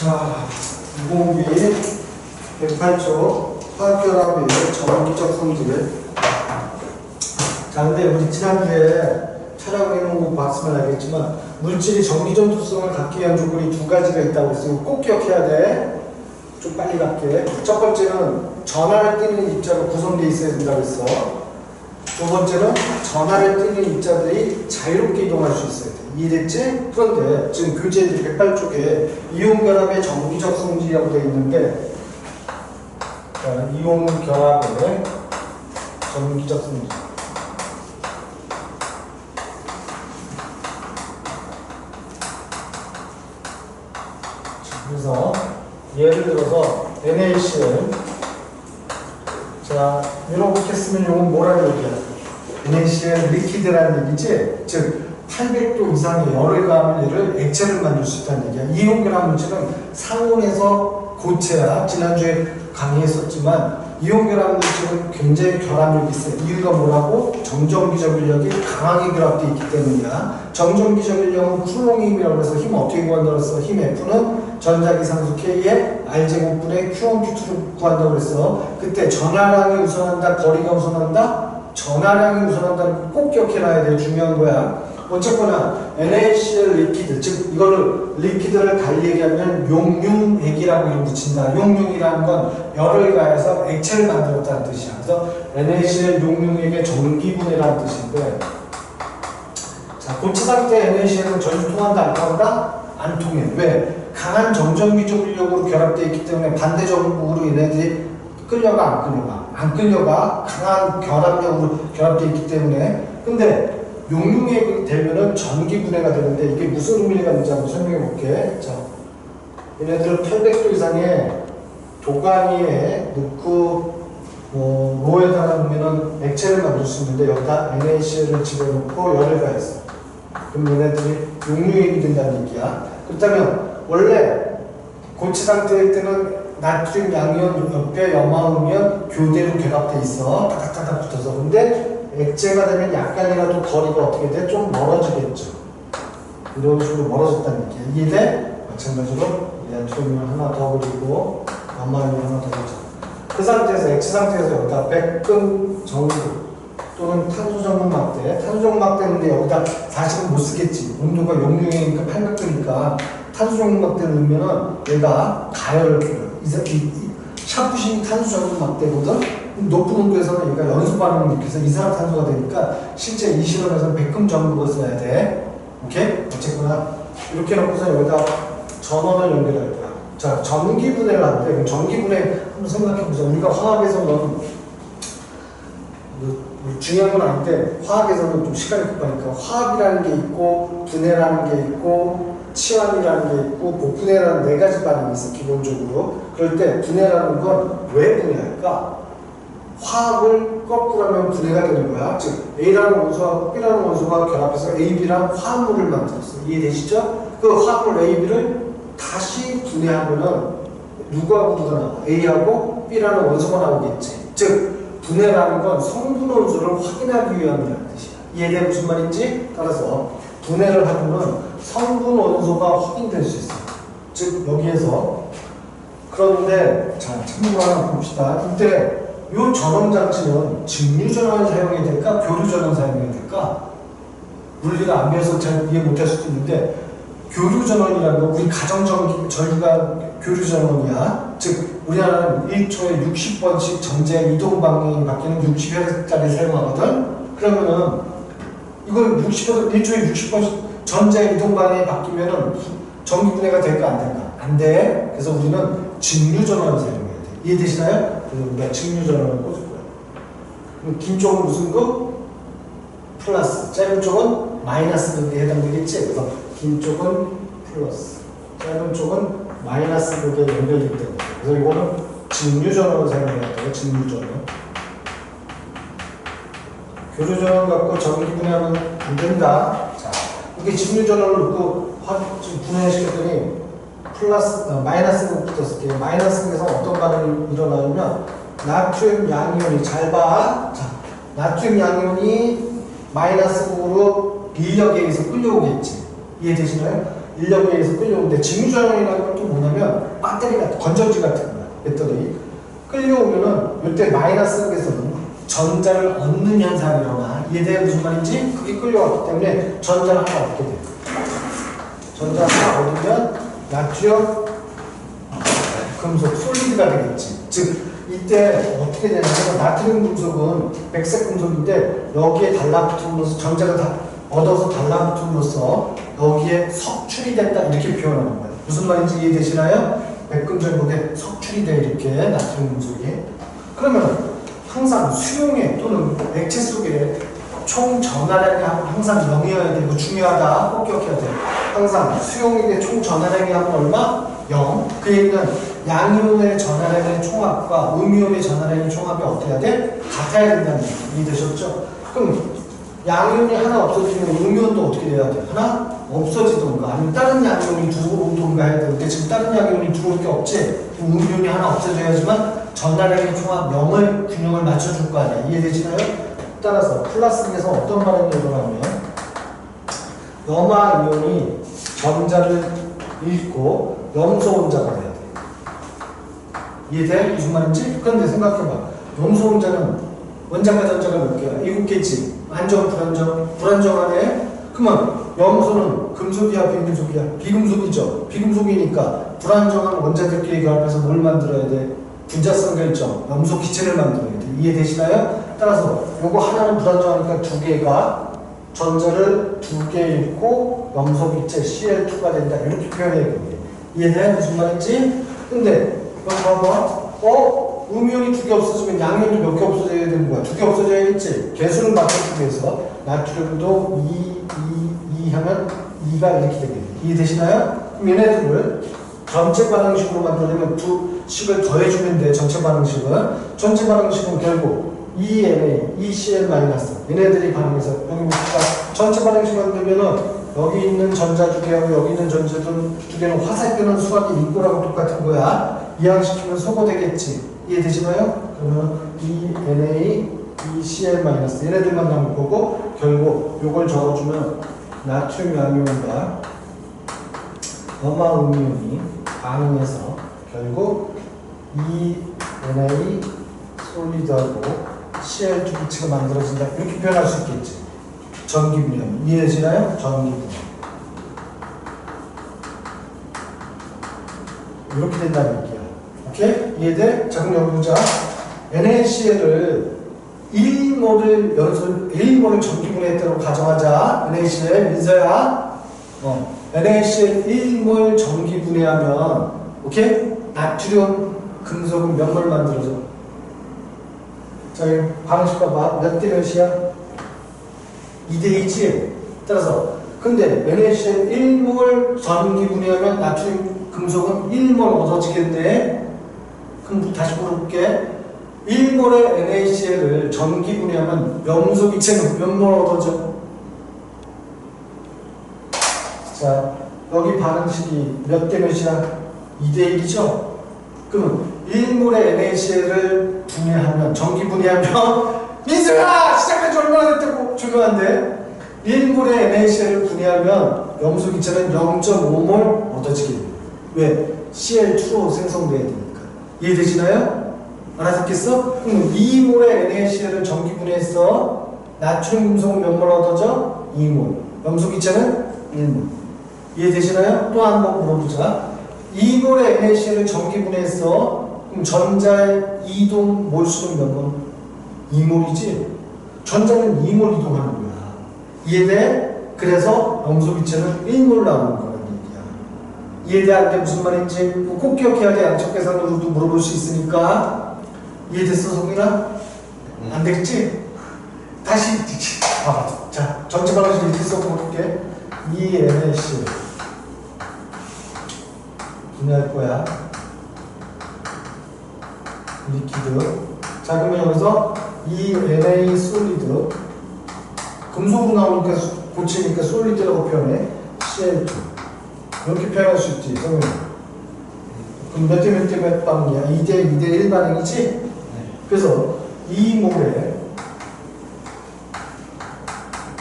자, 무공비 108조 화학결합의 정기적 성질. 자, 근데 우리 지난주에 촬영해놓은 거 봤으면 알겠지만 물질이 정기적 특성을 갖기 위한 조건이 두 가지가 있다고 했어요. 꼭 기억해야 돼. 좀 빨리 갈게. 첫 번째는 전하를 띠는 입자로 구성되어 있어야 된다고 했어. 두 번째는 전하를 띠는 입자들이 자유롭게 이동할 수 있어야 돼. 이해됐지? 그런데 지금 교재 108쪽에 이온결합의 정기적 성질이라고 되어 있는데, 자, 이온결합의 정기적 성질. 그래서 예를 들어서 NaCl, 자, 이렇게 했으면 이건 뭐라고 얘기해? NaCl 리퀴드라는 얘기지? 즉 800도 이상의 열을 가하면 얘를 액체를 만들 수 있다는 얘기야. 이온결합 물질은 상온에서 고체야. 지난주에 강의했었지만 이온결합 물질은 굉장히 결합력이 있어요. 이유가 뭐라고? 정전기적 인력이 강하게 결합되어 있기 때문이야. 정전기적 인력은 쿨롱 힘이라고 해서 힘 어떻게 구한다고 했어? 힘 F는 전자기상수 K에 R제곱분의 Q1, Q2를 구한다고 그랬어. 그때 전하량이 우선한다, 거리가 우선한다? 전하량이 우선한다는 거 꼭 기억해놔야 돼. 중요한 거야. 어쨌거나 NaCl 리퀴드, 즉 이거를 리퀴드를 달리 얘기하면 용융액이라고 이름 붙인다. 용융이라는 건 열을 가해서 액체를 만들었다는 뜻이야. 그래서 NaCl 용융액의 전기분해라는 뜻인데, 자, 고체 상태 NaCl은 전류 통한다, 안 통한다? 안 통해. 왜? 강한 정전기적 인력으로 결합되어 있기 때문에 반대적으로 얘네들이 끌려가, 안 끌려가? 안 끌려가. 강한 결합력으로 결합되어 있기 때문에. 근데 용융액이 되면은 전기 분해가 되는데 이게 무슨 의미가 있는지 한번 설명해 볼게. 자, 얘네들을 800도 이상의 도가니에 넣고 로에다가 놓으면은 액체를 만들 수 있는데 여기다 NaCl을 집어넣고 열을 가했어. 그럼 얘네들이 용융액이 된다는 얘기야. 그렇다면 원래 고체 상태일 때는 나트륨 양이온 옆에 염화음이온 교대로 결합돼 있어. 따닥따닥 붙어서. 근데 액체가 되면 약간이라도 거리가 어떻게 돼? 좀 멀어지겠죠. 이런 식으로 멀어졌다는 얘기야. 이해돼? 마찬가지로 나트륨을 하나 더 그리고 염화음을 하나 더 그리자. 그 상태에서 액체 상태에서 여기다 백금 정극 또는 탄소 정극막대, 탄소 정극막대인데 여기다 사실은 못 쓰겠지. 온도가 용융이니까 800도니까 탄소 정극막대를 넣으면은 얘가 가열을 줘요. 샤프심이 탄소 정극막대거든. 높은 온도에서는 얘가 연소 반응을 일으켜서 이산화탄소가 되니까 실제 이 실험에서는 백금 정극을 써야 돼. 오케이? 어쨌거나 이렇게 놓고서 여기다 전원을 연결할 거야. 자, 전기분해를 하는데, 그럼 전기분해 한번 생각해보자. 우리가 화학에서는 중요한 건 아닌데 화학에서는 좀 시간이 급하니까 화합이라는 게 있고 분해라는 게 있고 치환이라는 게 있고 복분해라는 네 가지 반응이 있어. 기본적으로. 그럴 때 분해라는 건 왜 분해할까? 화합을 거꾸로 하면 분해가 되는 거야. 즉 A라는 원소하고 B라는 원소가 결합해서 A, B랑 화합물을 만들었어. 이해되시죠? 그 화합물 A, B를 다시 분해하면은 누구하고 누가 나와? A하고 B라는 원소가 나오겠지. 즉 분해라는 건 성분 원소를 확인하기 위함이라는 뜻이야. 이해돼? 무슨 말인지? 따라서 분해를 하면은 성분 원소가 확인될 수 있어. 즉 여기에서. 그런데 자, 참고로 하나 봅시다. 이때 이 전원장치는 직류전원을 사용해야 될까? 교류전원 사용해야 될까? 물리가 안 배워서 잘 이해 못할 수도 있는데 교류전원이라는 건 우리 가정전기 전류가 교류전원이야. 즉 우리나라는 1초에 60번씩 전자의 이동 방향이 바뀌는 60Hz짜리 사용하거든. 그러면은 이걸 1초에 60번씩 전자의 이동 방향이 바뀌면은 전기 분해가 될까 안 될까? 안 돼. 그래서 우리는 직류전원을 사용해야 돼. 이해되시나요? 그래서 우리가 직류전원을 꽂을 거야. 그럼 긴 쪽은 무슨 급? 플러스. 짧은 쪽은 마이너스 극에 해당되겠지? 그래서 긴 쪽은 플러스. 짧은 쪽은 마이너스 극에 연결되기 때문에. 그래서 이거는 직류전원을 사용해야 돼요. 직류전원. 교류전원 갖고 전기 분해하면 안 된다. 자, 이게 직류전원을 넣고 분해시켰더니 플러스, 마이너스가 붙었을게요. 마이너스에서 어떤 반응이 일어나냐면 나트륨 양이온이 잘 봐. 자, 나트륨 양이온이 마이너스으로 인력에 의해서 끌려오겠지. 이해되시나요? 인력에 의해서 끌려오는데 직류전원이라는 건 또 뭐냐면 배터리 같은 건전지 같은 거야. 배터리 끌려오면은 이때 마이너스에서는 전자를 얻는 현상이 일어나. 이해돼요? 무슨 말인지? 그게 끌려왔기 때문에 전자를 하나 얻게 돼. 전자 하나 얻으면 나트륨 금속 솔리드가 되겠지. 즉 이때 어떻게 되냐면 나트륨 금속은 백색 금속인데 여기에 달라붙음으로써 전자가 다 얻어서 달라붙음으로써 여기에 석출이 된다 이렇게 표현하는 거예요. 무슨 말인지 이해되시나요? 백금속에 석출이 돼 이렇게 나트륨 금속이. 그러면 항상 수용액 또는 액체 속에 총 전하량이 항상 0이어야 되고 중요하다. 꼭 기억해야 돼. 항상 수용액의 총 전하량이 하면 얼마? 0. 그 얘기는 양이온의 전하량의 총합과 음이온의 전하량의 총합이 어떻게 해야 돼? 같아야 된다는 얘기. 이해되셨죠? 그럼 양이온이 하나 없어지면 음이온도 어떻게 돼야 돼? 하나 없어지던가 아니면 다른 양이온이 들어오던가 해야 되는데 지금 다른 양이온이 들어올 게 없지? 음이온이 하나 없어져야지만 전하량의 총합 0을 균형을 맞춰줄 거 아니야. 이해되시나요? 따라서 플라스틱에서 어떤 반응이 일어나면 염화 이온이 전자를 잃고 염소 혼자가 돼야 돼. 이해돼? 무슨 말인지? 그런데 생각해봐. 염소 혼자는 원자과 전자가 몇 개야? 7개지. 안정, 불안정. 불안정하네? 그러면 염소는 금속이야, 비금속이야? 비금속이죠. 비금속이니까 불안정한 원자들끼리 결합해서 뭘 만들어야 돼? 분자성 결정, 염소 기체를 만들어야 돼. 이해되시나요? 따라서 요거 하나는 불안정하니까 두 개가 전자를 2개 잃고 염소 기체 Cl2가 된다. 이렇게 표현해야 돼. 이해돼? 무슨 말인지? 근데 여기 봐봐. 음이온이 2개 없어지면 양이온도 몇 개 없어져야 되는 거야. 2개 없어져야겠지. 개수를 맞춰주기 위해서 나트륨도 2 하면 2가 이렇게 되겠네. 이해되시나요? 그럼 얘네들을 전체 반응식으로 만들려면 두 식을 더해주면 돼. 전체 반응식은. 전체 반응식은 결국 ENA, ECl-. 얘네들이 반응해서 여기 봅시다. 전체 반응식 만들면은 여기 있는 전자 2개하고 여기 있는 전자 2개는 화살표는 수학이 인고라고 똑같은 거야. 이항시키면 소거되겠지. 이해되시나요? 그러면 ENA, ECl-. 얘네들만 남을 거고 결국 요걸 적어주면 나트륨 양이온과 염화 음이온이 반응해서 결국 ENA 솔리드하고 Cl2 기체가 만들어진다. 이렇게 표현할 수 있겠지. 전기분열. 이해되시나요? 전기분열. 이렇게 된다는 얘기야. 오케이? 이해돼? 자, 그럼 여기 보자. NaCl을 1몰을 전기분해했다고 가정하자. NaCl 민서야. NaCl 1몰 전기분해하면 오케이? 나트륨 금속은 몇 몰 만들어져? 자, 여기 반응식 봐봐. 몇 대 몇이야? 2대 2지? 따라서 근데 NaCl 1몰 전기분해하면 나트륨 금속은 1몰 얻어지겠네? 그럼 다시 물어볼게. 1몰의 NaCl을 전기분해하면 염소 기체는 몇 몰 얻어져? 자, 여기 반응식이 몇 대 몇이야? 2대 1이죠? 그럼 1몰의 NaCl을 분해하면, 전기분해하면 민수야! 시작한 지 얼마나 됐다고? 중요한데 1몰의 NaCl을 분해하면 염소 기체는 0.5몰 얻어지게 돼요. 왜? Cl2로 생성돼야 되니까. 이해되시나요? 알아듣겠어? 그럼 2몰의 NaCl을 전기분해했어. 나트륨 금속은 몇 몰 얻어져? 2몰. 염소 기체는 1몰. 이해되시나요? 또 한 번 물어보자. 2몰의 NaCl을 전기분해했어. 그럼 전자의 이동 몰수는 몇 몰? 2몰이지? 전자는 2몰 이동하는 거야. 이해돼? 그래서 염소 기체는 1몰 나오는 거란 얘기야. 이해돼? 안 돼? 무슨 말인지 꼭 기억해야 돼. 양적 계산으로도 물어볼 수 있으니까. 이해됐어, 성민아? 안 되겠지? 다시 봐봐. 자, 전체 방식 이렇게 써볼게. ENaCl 분해할 거야. 리퀴드. 자, 그러면 여기서 ENA 솔리드. 금속으로 나오니까 고치니까 솔리드라고 표현해. Cl2. 이렇게 표현할 수 있지, 성민아. 그럼 몇 대 몇 대 몇 반응이야? 2대 2대 1 반응이지? 네. 그래서 이 몰에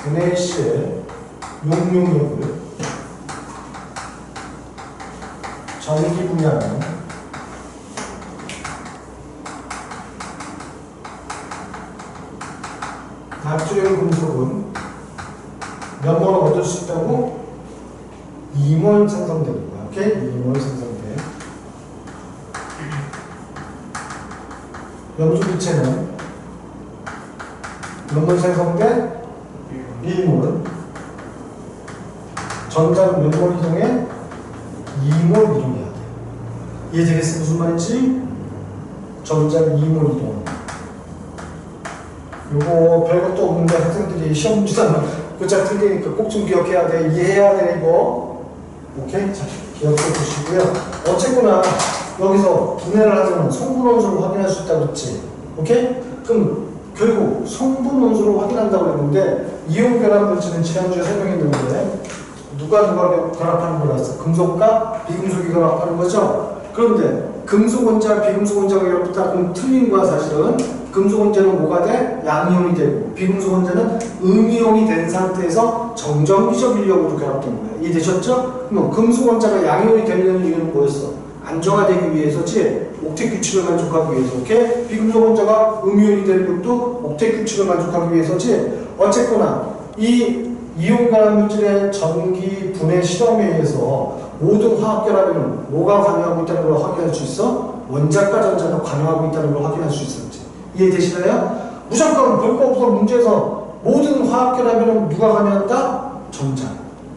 NaCl 용융력을 전기 분야는 나트륨 금속은 몇 몰 얻을 수 있다고? 2몰 생성되는 거야. 오케이? 2몰 생성돼. 염소기체는 몇 몰 생성돼? 1몰. 전자는 몇 몰 이동해? 2몰 이동해야 돼. 이해되겠어? 무슨 말인지? 전자는 2몰 이동. 요거 별것도 없는데 학생들이 시험 문제잖아. 글자 틀리니까 꼭 좀 기억해야 돼. 이해해야 돼, 이거. 오케이? 자, 기억해 보시고요. 어쨌거나 여기서 분해를 하자면 성분 원소를 확인할 수 있다고 그랬지. 오케이? 그럼 결국 성분 원소를 확인한다고 했는데 이온 결합 물질은 지난주에 설명했는데 누가 결합하는 거라서 금속과 비금속이 결합하는 거죠. 그런데 금속 원자와 비금속 원자가 결합했다 그럼 틀린 거야 사실은. 금속 원자는 뭐가 돼? 양이온이 되고 비금속 원자는 음이온이 된 상태에서 정전기적 인력으로 결합된 거야. 이해되셨죠? 그럼 금속 원자가 양이온이 되려는 이유는 뭐였어? 안정화되기 위해서지 옥텟 규칙을 만족하기 위해서. 오케이? 비금속 원자가 음이온이 되는 것도 옥텟 규칙을 만족하기 위해서지. 어쨌거나 이 이온 결합 물질의 전기 분해 실험에 의해서 모든 화학 결합에는 뭐가 관여하고 있다는 걸 확인할 수 있어? 원자과 전자가 관여하고 있다는 걸 확인할 수 있었지. 이해되시나요? 무조건 볼 거 없어. 문제에서 모든 화학 결합에는 누가 관여한다? 전자.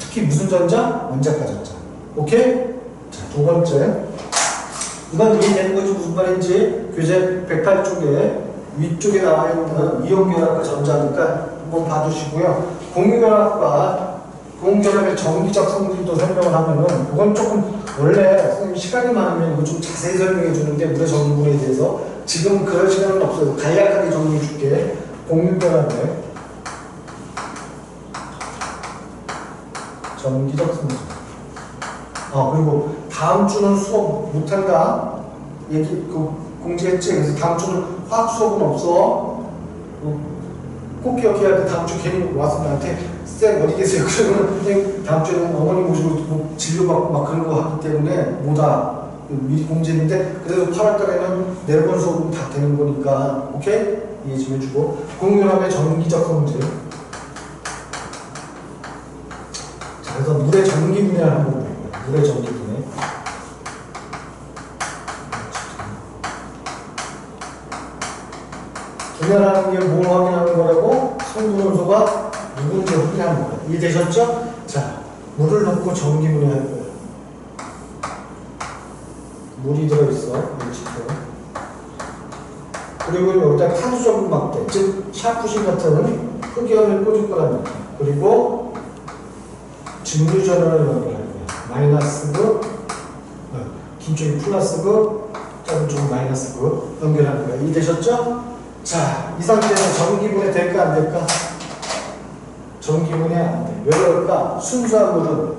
특히 무슨 전자? 원자과 전자. 오케이? 자, 두 번째. 이건 이해되는 거지 무슨 말인지. 교재 108쪽에 위쪽에 나와 있는 이온 결합과 전자니까 한번 봐주시고요. 공유결합의 전기적 성질도 설명을 하면은 이건 조금 원래 선생님 시간이 많으면 이거 좀 자세히 설명해 주는데 물의 전기분해에 대해서 지금 그럴 시간은 없어요. 간략하게 정리해 줄게. 공유결합의 전기적 성질. 그리고 다음 주는 수업 못한다. 얘기 공지했지. 그래서 다음 주는 화학 수업은 없어. 꼭 기억해야 돼. 다음 주 괜히 와서 나한테 쌤 어디 계세요? 그러면 선생님 다음 주에는 어머니 모시고 뭐 진료받고 막 그런 거 하기 때문에 뭐다 미리 공지했는데 그래도 8월달에는 내려본 수업은 다 되는 거니까 오케이? 이해 좀 해주고 공유결합의 전기적 성질. 자, 그래서 물의 전기 분해를 한번 볼게요. 물의 전기 분해. 분해라는 게 뭘 확인하는 거라고? 성분 원소가 누군지 확인하는 거예요. 이해되셨죠? 자, 물을 넣고 전기 분해할 거예요. 물이 들어있어. 그리고 여기다 탄수전분 막대, 즉 샤프신 같은 흑연을 꽂을 거란 말이야. 그리고 증류전원을 연결할 거예요. 마이너스그, 긴 쪽이 플러스그, 작은 쪽은 마이너스그 연결하는 거예요. 이해되셨죠? 자, 이 상태에서 전기분해 될까 안 될까? 전기분해 안 돼. 왜 그럴까? 순수한 물은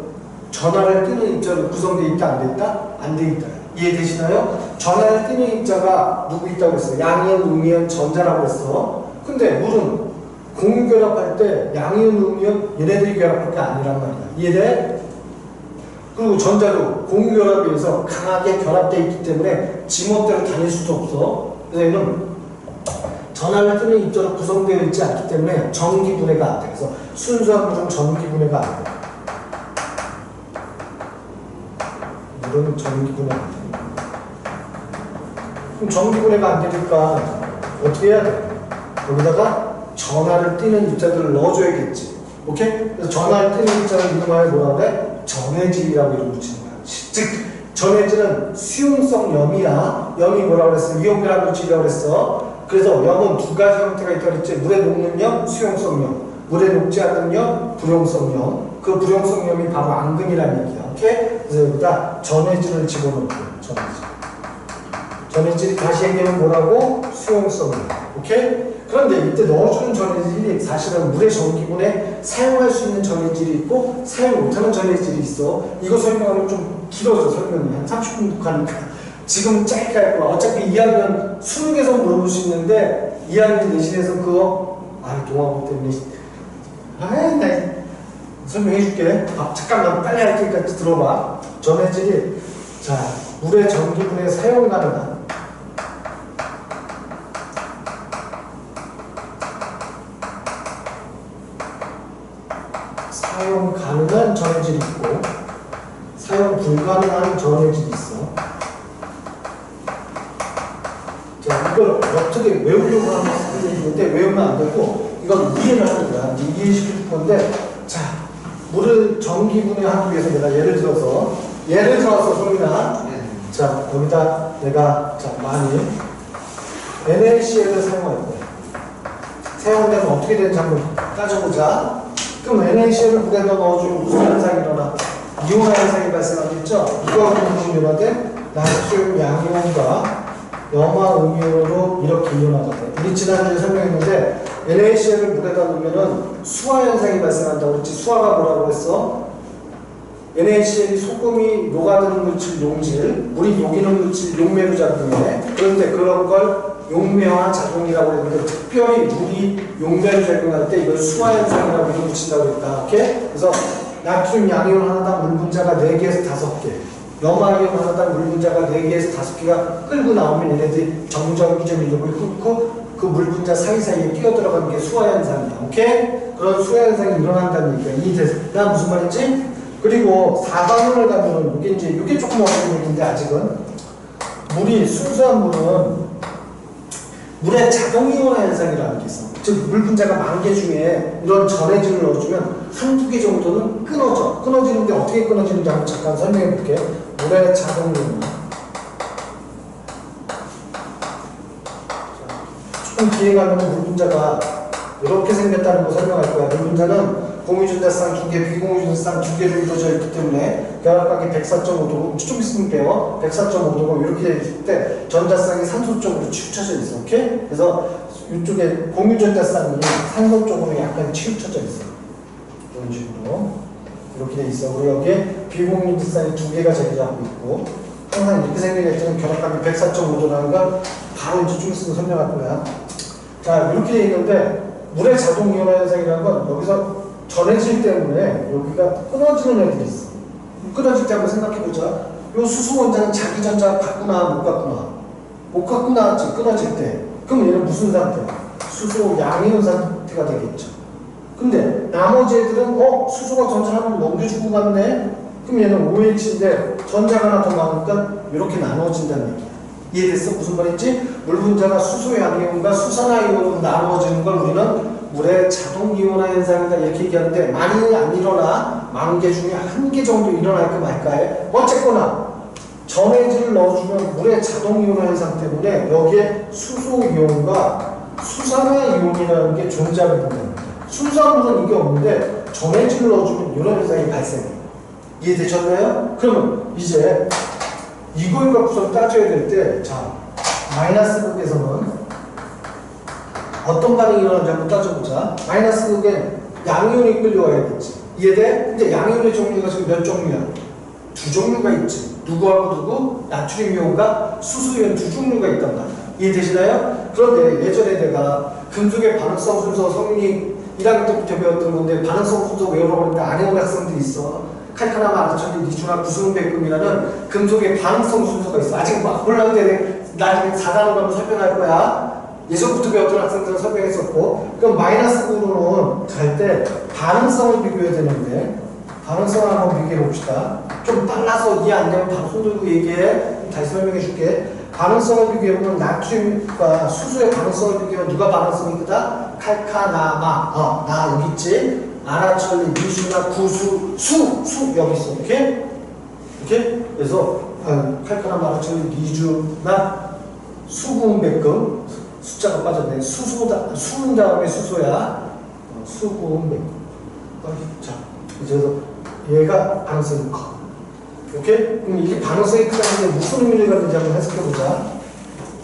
전하를 띠는 입자로 구성되어 있다 안 됐다? 안 돼 있다. 이해되시나요? 전하를 띠는 입자가 누구 있다고 했어? 양이온, 음이온, 전자라고 했어. 근데 물은 공유결합할 때 양이온, 음이온 얘네들이 결합할 게 아니란 말이야. 이해돼? 그리고 전자도 공유결합에 의해서 강하게 결합되어 있기 때문에 지멋대로 다닐 수도 없어. 그래서 얘는 전하를 띠는 입자로 구성되어 있지 않기 때문에 전기분해가 안 돼. 그래서 순수한 물은 전기분해가 안 돼. 물은 전기분해가 안 돼. 그럼 전기분해가 안 되니까 어떻게 해야 돼? 여기다가 전하를 띠는 입자들을 넣어줘야겠지. 오케이? 그래서 전하를 띠는 입자를 이름하여 뭐라고 해? 전해질이라고 이름 붙이는 거야. 즉, 전해질은 수용성 염이야. 염이 뭐라고 그랬어? 이온결합 물질이라고 그랬어. 그래서 염은 두 가지 형태가 있다고 그랬지. 물에 녹는 염, 수용성 염. 물에 녹지 않는 염, 불용성 염. 그 불용성 염이 바로 앙금이라는 얘기야. 오케이? 그래서 여기다 전해질을 집어넣고요. 전해질. 전해질이 다시 얘기하면 뭐라고? 수용성 염. 오케이? 그런데 이때 넣어주는 전해질이 사실은 물의 전기분해 사용할 수 있는 전해질이 있고 사용 못하는 전해질이 있어. 이거 설명하면 좀 길어져. 설명이 한 30분 하니까. 지금 짧게 할 거야. 어차피 2학년 20개서 물어볼 수 있는데 2학년 내신에서 그거 동화고 때문에 나 설명해 줄게. 잠깐만 빨리 할 테니까 들어봐. 전해질이 자, 물의 전기분해 사용 가능한 전해질이 있고 사용 불가능한 전해질이 있어. 자, 이걸 어떻게 외우려고 하는 얘기인데 외우면 안 되고 이건 이해를 하는 거야. 이해시킬 건데, 자, 물을 전기분해하기 위해서 내가 예를 들어서 소민아, 자, 여기다 내가 자 많이 NaCl을 사용할 거야. 사용되면 어떻게 되는지 한번 따져보자. 그럼 NaCl을 물에다 넣어주면 무슨 현상이 일어나? 이온화 현상이 발생하겠죠? 이거 무슨 이온화 돼? 나트륨 양이온과 염화 음이온으로 이렇게 이온화가 돼. 우리 지난주에 설명했는데 NaCl을 물에다 넣으면은 수화 현상이 발생한다고 그랬지. 수화가 뭐라고 했어? NaCl이 소금이 녹아드는 물질 용질, 물이 녹이는 물질 용매로 작용해. 그런데 그런 걸 용매화 작용이라고 했는데 특별히 물이 용매로 작용할 때 이걸 수화 현상이라고 이름 붙인다고 했다. 오케이? 그래서 나트륨 양이온 하나당 물 분자가 4개에서 5개, 염화이온 하나당 물 분자가 4개에서 5개가 끌고 나오면 얘네들이 점점 이점이력을 끊고 그 물 분자 사이사이에 끼어들어가는 게 수화 현상이야. 오케이? 그런 수화 현상이 일어난다는 얘기야. 이해됐나? 무슨 말인지? 그리고 4단원을 가면은 이게 조금 어려운 얘기인데 아직은 물이 순수한 물은 물의 자동이온화 현상이라는 게 있어. 즉 물 분자가 10,000개 중에 이런 전해질을 넣어주면 한두 개 정도는 끊어져. 끊어지는데 어떻게 끊어지는지 한번 잠깐 설명해 볼게. 물의 자동이온화. 조금 뒤에 가면 물 분자가 이렇게 생겼다는 거 설명할 거야. 물 분자는 공유전자쌍 2개, 비공유전자쌍 2개로 이루어져 있기 때문에 결합각이 104.5도고, 좀 있으면 배워. 104.5도고 이렇게 되어 있을 때 전자쌍이 산소 쪽으로 치우쳐져 있어. 오케이? 그래서 이쪽에 공유전자쌍이 산소 쪽으로 약간 치우쳐져 있어. 이런 식으로 이렇게 되어 있어. 그리고 여기에 비공유전자쌍이 2개가 자리하고 있고, 항상 이렇게 생겨있는 결합각이 104.5도라는 걸 바로 이제 좀 있으면 설명할 거야. 자, 이렇게 되어 있는데 물의 자동 이온화 현상이라는 건 여기서 전해질 때문에 여기가 끊어지는 애들이 있어. 끊어질 때 한번 생각해보자. 요 수소 원자는 자기 전자 갖구나 못 갖구나? 못 갖고 나왔지, 끊어질 때. 그럼 얘는 무슨 상태야? 수소 양이온 상태가 되겠죠. 근데 나머지 애들은 수소가 전자 하나를 넘겨주고 갔네? 그럼 얘는 OH인데 전자가 하나 더 많으니까 이렇게 나눠진다는 얘기야. 이해됐어? 무슨 말인지? 물 분자가 수소 양이온과 수산화이온으로 나누어지는 걸 우리는 물의 자동 이온화 현상이다 이렇게 얘기하는데, 만일 안 일어나 10,000개 중에 1개 정도 일어날까 말까에 어쨌거나 전해질을 넣어주면 물의 자동 이온화 현상 때문에 여기에 수소 이온과 수산화 이온이라는 게 존재하게 된답니다. 순수한 물은 이게 없는데 전해질을 넣어주면 이런 현상이 발생해요. 이해되셨나요? 그러면 이제 이걸 갖고서 따져야 될 때, 자, 마이너스 극에서는 어떤 반응이 일어나는지 한번 따져보자. 마이너스 극에 양이온이 끌려와야겠지. 이해돼? 근데 양이온의 종류가 지금 몇 종류야? 2종류가 있지. 누구하고 누구? 나트륨 이온과 수소 이온 2종류가 있단 말이야. 이해되시나요? 그런데 예전에 내가 금속의 반응성 순서 성리 1학년 때부터 배웠던 건데, 반응성 순서 외우라고 하는데 안 해온 학생들이 있어. 칼카나마 아르천리 니주나 구승백금이라는 금속의 반응성 순서가 있어. 아직 막 몰랐는데 나중에 4단원 가면 설명할 거야. 예전부터 배웠던 학생들은 설명했었고. 그럼 마이너스 9로는 갈 때 반응성을 비교해야 되는데, 반응성을 한번 비교해 봅시다. 좀 빨라서 이해 안 되면 바로 손 들고 얘기해. 다시 설명해 줄게. 반응성을 비교해보면 나트륨과 수소의 반응성을 비교하면 누가 반응성이 크다? 칼카나마. 나 여기 있지? 아라천리, 니주나, 구수, 수 여기 있어. 오케이? 오케이? 그래서 칼카나마, 아라천리, 니주나, 수구음백금. 숫자가 빠졌네. 수는 다음에 수소야. 수구음백금. 자, 그래서 얘가 반응성이 커. 오케이? 그럼 이게 반응성이 크다는 게 무슨 의미를 갖는지 한번 해석해보자.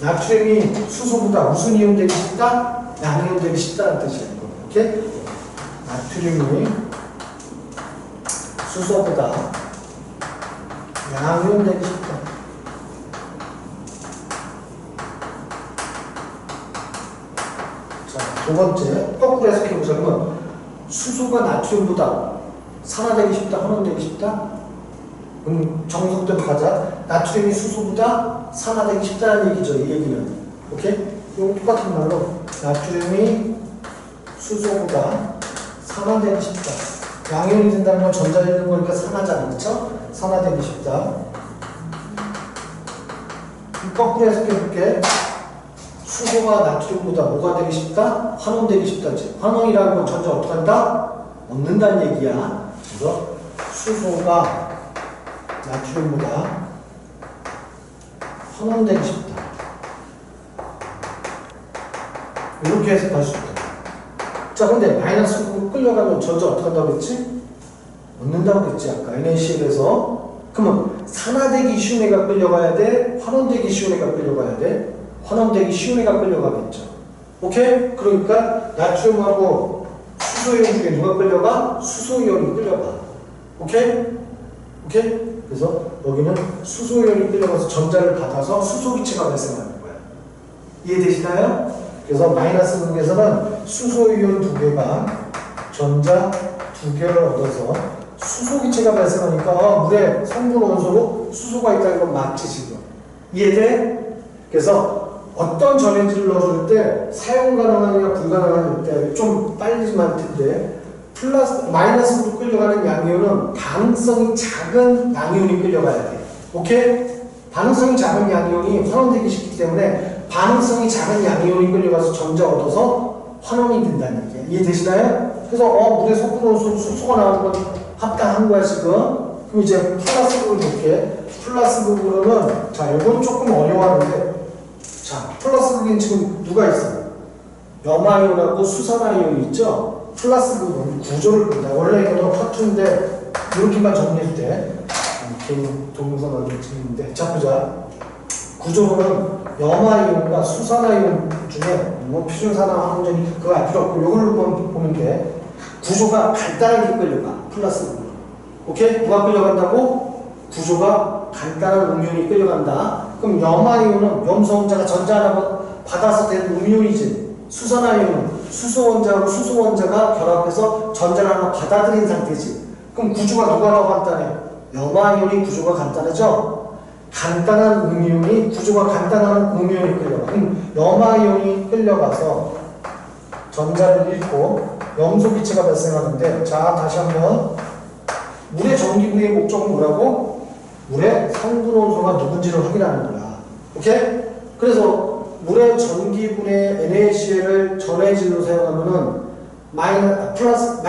나트륨이 수소보다 무슨 이온 되기 쉽다? 양이온 되기 쉽다는 뜻이야. 오케이? 나트륨이 수소보다 양이온 되기 쉽다. 자, 두 번째, 거꾸로 해석해보자면 수소가 나트륨보다 산화되기 쉽다, 혼합되기 쉽다? 정석대로 가자. 나트륨이 수소보다 산화되기 쉽다는 얘기죠. 이 얘기는. 오케이? 이거 똑같은 말로 나트륨이 수소보다 산화되기 쉽다. 양이온이 된다는 건 전자 있는 거니까 산화잖아. 그쵸? 산화되기 쉽다. 거꾸로 해석해볼게. 수소가 나트륨보다 뭐가 되기 쉽다? 환원되기 쉽다지. 환원이라는 건 전자 어떻게 한다? 얻는다는 얘기야. 그래서 수소가 나트륨보다 환원되기 쉽다. 이렇게 해석할 수 있다. 자, 근데 마이너스로 끌려가면 전자 어떻게 한다고 그랬지? 얻는다고 그랬지. 아까 NaCl에서. 그러면 산화되기 쉬운 애가 끌려가야 돼? 환원되기 쉬운 애가 끌려가야 돼? 환원되기 쉬운 애가 끌려가겠죠. 오케이? 그러니까 나트륨하고 수소이온 중에 누가 끌려가? 수소이온이 끌려가. 오케이? 오케이? 그래서 여기는 수소이온이 끌려가서 전자를 받아서 수소기체가 발생하는 거야. 이해되시나요? 그래서 마이너스 극에서는 수소이온 두 개가 전자 두 개를 얻어서 수소기체가 발생하니까 물에 성분 원소로 수소가 있다는 건 맞지 지금. 이해돼? 그래서 어떤 전해질을 넣어줄 때 사용 가능하냐 불가능할 때 좀 빨리지만 텐데 마이너스로 끌려가는 양이온은 반응성이 작은 양이온이 끌려가야 돼. 오케이? 반응성이 작은 양이온이 환원되기 쉽기 때문에 반응성이 작은 양이온이 끌려가서 전자 얻어서 환원이 된다는 얘기야. 이해되시나요? 그래서 물에 성분 원소 수소가 나오는 건 합당한 거야 지금. 그럼 이제 플러스극을 볼게. 플러스극으로는 자 이건 조금 어려워하는데 자 플러스극인 지금 누가 있어? 염화이온하고 수산화이온이 있죠? 플러스극은 구조를 본다. 원래 이거는 화투인데 이렇게만 정리해도 돼. 동영상 나중에 찍는데 자 보자. 구조로는 염화이온과 수산화이온 중에 뭐 표준산화 항전이 그거 알 필요 없고 이걸로 보면 돼. 구조가 간단하게 끌려가. 플러스극으로. 오케이? 누가 끌려간다고? 구조가 간단한 음이온이 끌려간다. 그럼 염화이온은 염소 원자가 전자 하나 받아서 된 음이온이지. 수산화이온은 수소 원자하고 수소 원자가 결합해서 전자를 하나 받아들인 상태지. 그럼 구조가 누가 더 간단해? 염화이온이 구조가 간단하죠? 간단한 음이온이 구조가 간단한 음이온이 끌려가. 그럼 염화이온이 끌려가서 전자를 잃고 염소기체가 발생하는데 자 다시 한번 물의 전기분해의 목적은 뭐라고? 물의 성분 원소가 누군지를 확인하는 거야. 오케이? 그래서 물의 전기분해 NaCl을 전해질로 사용하면은 마이너스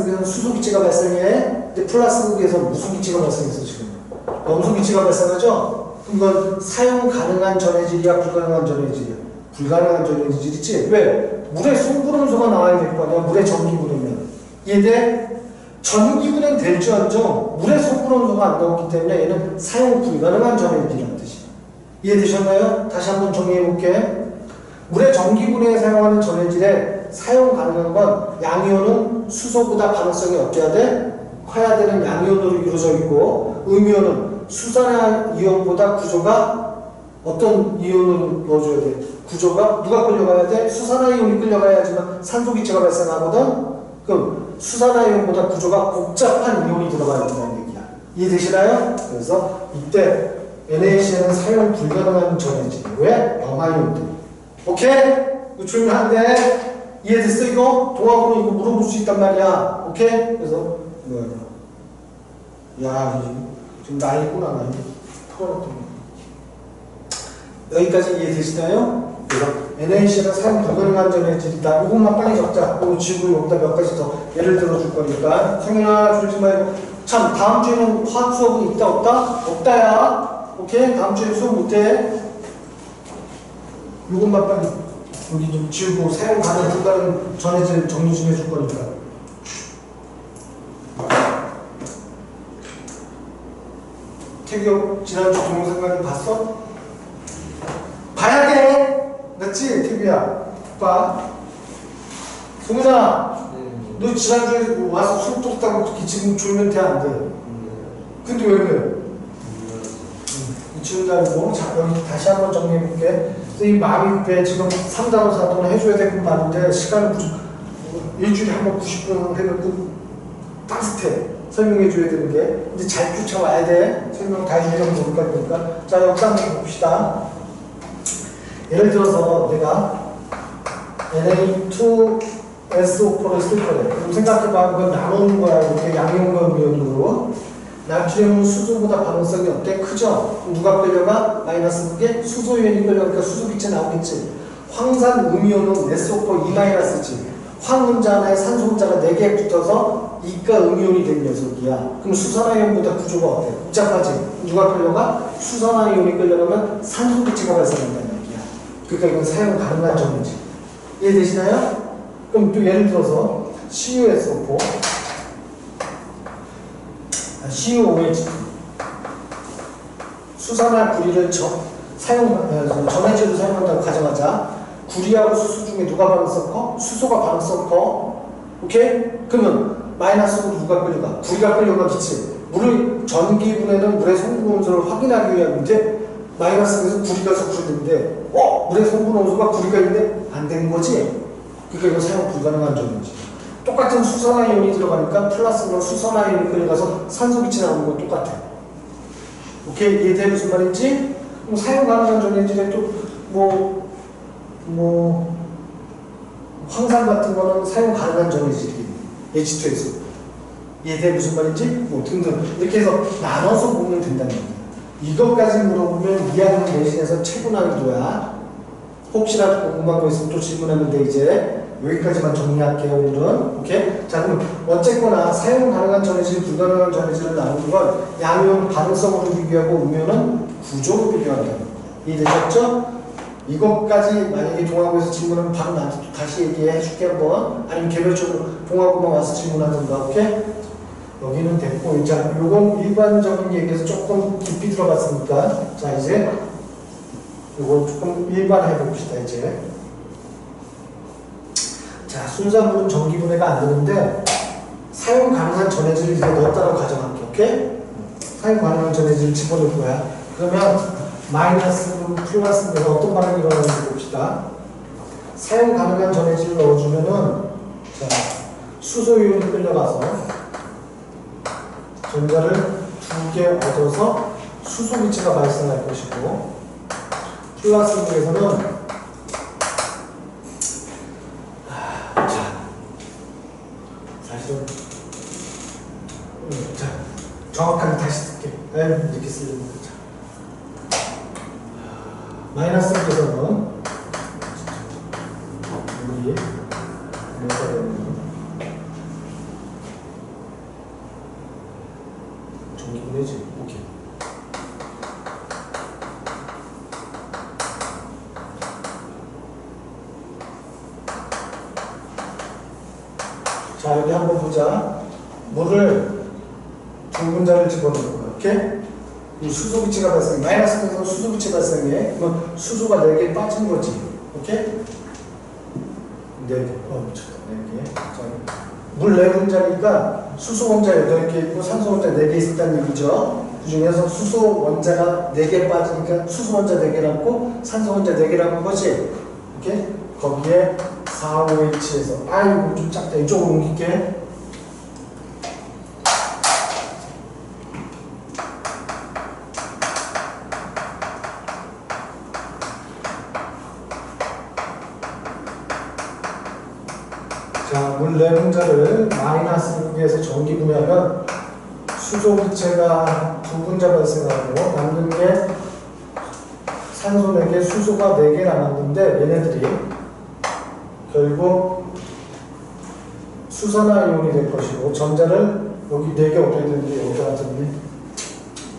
극에서는 수소기체가 발생해. 근데 플러스 극에서 무슨 기체가 발생했어 지금? 염소기체가 발생하죠? 그럼 이건 사용 가능한 전해질이야 불가능한 전해질이야? 불가능한 전해질이지? 왜? 물에 성분 원소가 나와야 될 거 아니야? 물의 전기분해면. 이해돼? 전기분해는 될지언정 물의 성분 원소가 안 나오기 때문에 얘는 사용 불가능한 전해질이라는 뜻이야. 이해되셨나요? 다시 한번 정리해볼게. 물의 전기분해에 사용하는 전해질에 사용 가능한 건 양이온은 수소보다 반응성이 어때야 돼? 커야 되는 양이온으로 이루어져 있고 음이온은 수산화이온보다 구조가 어떤 이온으로 넣어줘야 돼? 구조가 누가 끌려가야 돼? 수산화이온이 끌려가야지만 산소기체가 발생하거든? 그럼 수산화이온보다 구조가 복잡한 이온이 들어가야 된다는 얘기야. 이해되시나요? 그래서 이때 NaCl은 사용 불가능한 전해질. 왜? 염화이온들. 오케이? 이거 중요한데 이해됐어 이거? 동학으로 이거 물어볼 수 있단 말이야. 오케이? 그래서 뭐야? 야 지금 나이구나 나이. 여기까지 이해되시나요? 그래서 NaCl은 사용 불가능한 전해질이다. 이것만 빨리 적자. 그리고 지구 여기다 몇 가지 더 예를 들어줄 거니까. 성현아 줄지 말고. 참 다음 주에는 화학 수업은 있다 없다? 없다야. 오케이? 다음 주에 수업 못해. 이것만 빨리 여기 좀 지우고 사용 가능 불가능 전해질 정리 좀 해줄 거니까. 태규 지난주 동영상 강의 봤어? 봐야 돼! 맞지? 태규야. 봐. 송은아 너 지난주에 와서 수업 듣다고 기침 졸면 돼 안 돼? 근데 왜 그래? 지운다고. 자, 여기 다시 한번 정리해볼게. 이 마비배 지금 3단원 4단원 해줘야 될 건 많은데 시간을 일주일에 한 번 90분 해놓고 따뜻해. 설명해 줘야 되는 게. 이제 잘 쫓아와야 돼. 설명 다 해주려면 모를까 보니까. 자, 역사 한번 봅시다. 예를 들어서 내가 Na2SO4를 쓸 거래. 그럼 생각해봐. 이건 나누는 거야. 이렇게 양용과 음이온으로. 나트륨은 수소보다 반응성이 어때? 크죠? 그럼 누가 끌려가? 마이너스 그게 수소이온이 끌려가니까 수소빛이 나오겠지. 황산 음이온은 SO4 2-지. 황 혼자 하나에 산소 혼자가 4개 붙어서 이가 음이온이 된 녀석이야. 그럼 수산화이온보다 구조가 어때? 복잡하지? 누가 끌려가? 수산화이온이 끌려가면 산소빛이가 발생한다는 얘기야. 그러니까 이건 사용 가능한 점이지. 이해되시나요? 그럼 또 예를 들어서 CuSO4 CuOH 수산화 구리를 전해질로 사용한다고 가정하자. 구리하고 수소 중에 누가 반응성 커? 수소가 반응성 커. 오케이? 그러면 마이너스로 누가 끌려가? 구리가 끌려가겠지. 물의 전기분해는 물의 성분 온도를 확인하기 위함인데 마이너스에서 구리가 섞어지는데 물의 성분 온도가 구리가 있는데 안 되는 거지. 그러니까 이거 사용 불가능한 점이지. 똑같은 수산화이온이 들어가니까 플러스로 수산화이온이 끌려가서 산소빛이 나오는 건 똑같아. 오케이? 이해돼? 무슨 말인지? 그럼 사용 가능한 전해질에 또 황산 같은 거는 사용 가능한 전해질이 H2에서. 이해돼? 무슨 말인지? 뭐 등등. 이렇게 해서 나눠서 보면 된다는 거야. 이것까지 물어보면 2학년 내신에서 최고 난이도야. 혹시라도 궁금한 거 있으면 또 질문하면 돼. 이제 여기까지만 정리할게요 오늘은. 오케이? 자, 그럼 어쨌거나 사용 가능한 전해질, 불가능한 전해질을 나누는 건 양이온 반응성으로 비교하고 음이온은 구조로 비교한다는 거야. 이해되셨죠? 이것까지 만약에 종합에서 질문하면 바로 나한테 또 다시 얘기해 줄게 한번. 아니면 개별적으로 종합고만 와서 질문하든가. 오케이? 여기는 됐고, 이제 요건 일반적인 얘기에서 조금 깊이 들어갔으니까 자 이제 요거 조금 일반해 봅시다. 이제 자, 순산물은 전기분해가 안 되는데 사용 가능한 전해질을 이제 넣었다고 가정할게. 오케이? 사용 가능한 전해질을 집어넣을 거야. 그러면 마이너스로 플러스로 어떤 반응이 일어나는지 봅시다. 사용 가능한 전해질을 넣어주면은 자, 수소이온이 끌려가서 전자를 2개 얻어서 수소기체가 발생할 것이고, 플러스에서는 사실은 자, 정확하게 다시 쓸게. 이렇게 쓰려는 거죠. 마이너스에서는 우리 뭐가 되는 전기분해지. 오케이. 자, 여기 한번 보자. 물을 두 분자를 집어넣는 거야. 오케이? 수소기체가 발생해. 마이너스에서 수소기체 발생해. 그럼 수소가 4개 빠진 거지. 오케이? 4개. 미쳤다. 4개. 물 4분자니까 수소 원자 8개 있고 산소 원자 4개 있었다는 얘기죠. 그 중에서 수소 원자가 4개 빠지니까 수소 원자 4개 남고 산소 원자 4개 남은 거지. 오케이? 거기에 4OH에서 이거 좀 작다. 이쪽으로 옮길게. 자, 물 4분자를 마이너스 6에서 전기분해하면 수소기체가 2분자 발생하고 남는 게 산소 4개, 수소가 4개 남았는데 얘네들이 결국 수산화이온이 될 것이고 전자를 여기 4개 얻어야 되는데 여기다 놨더니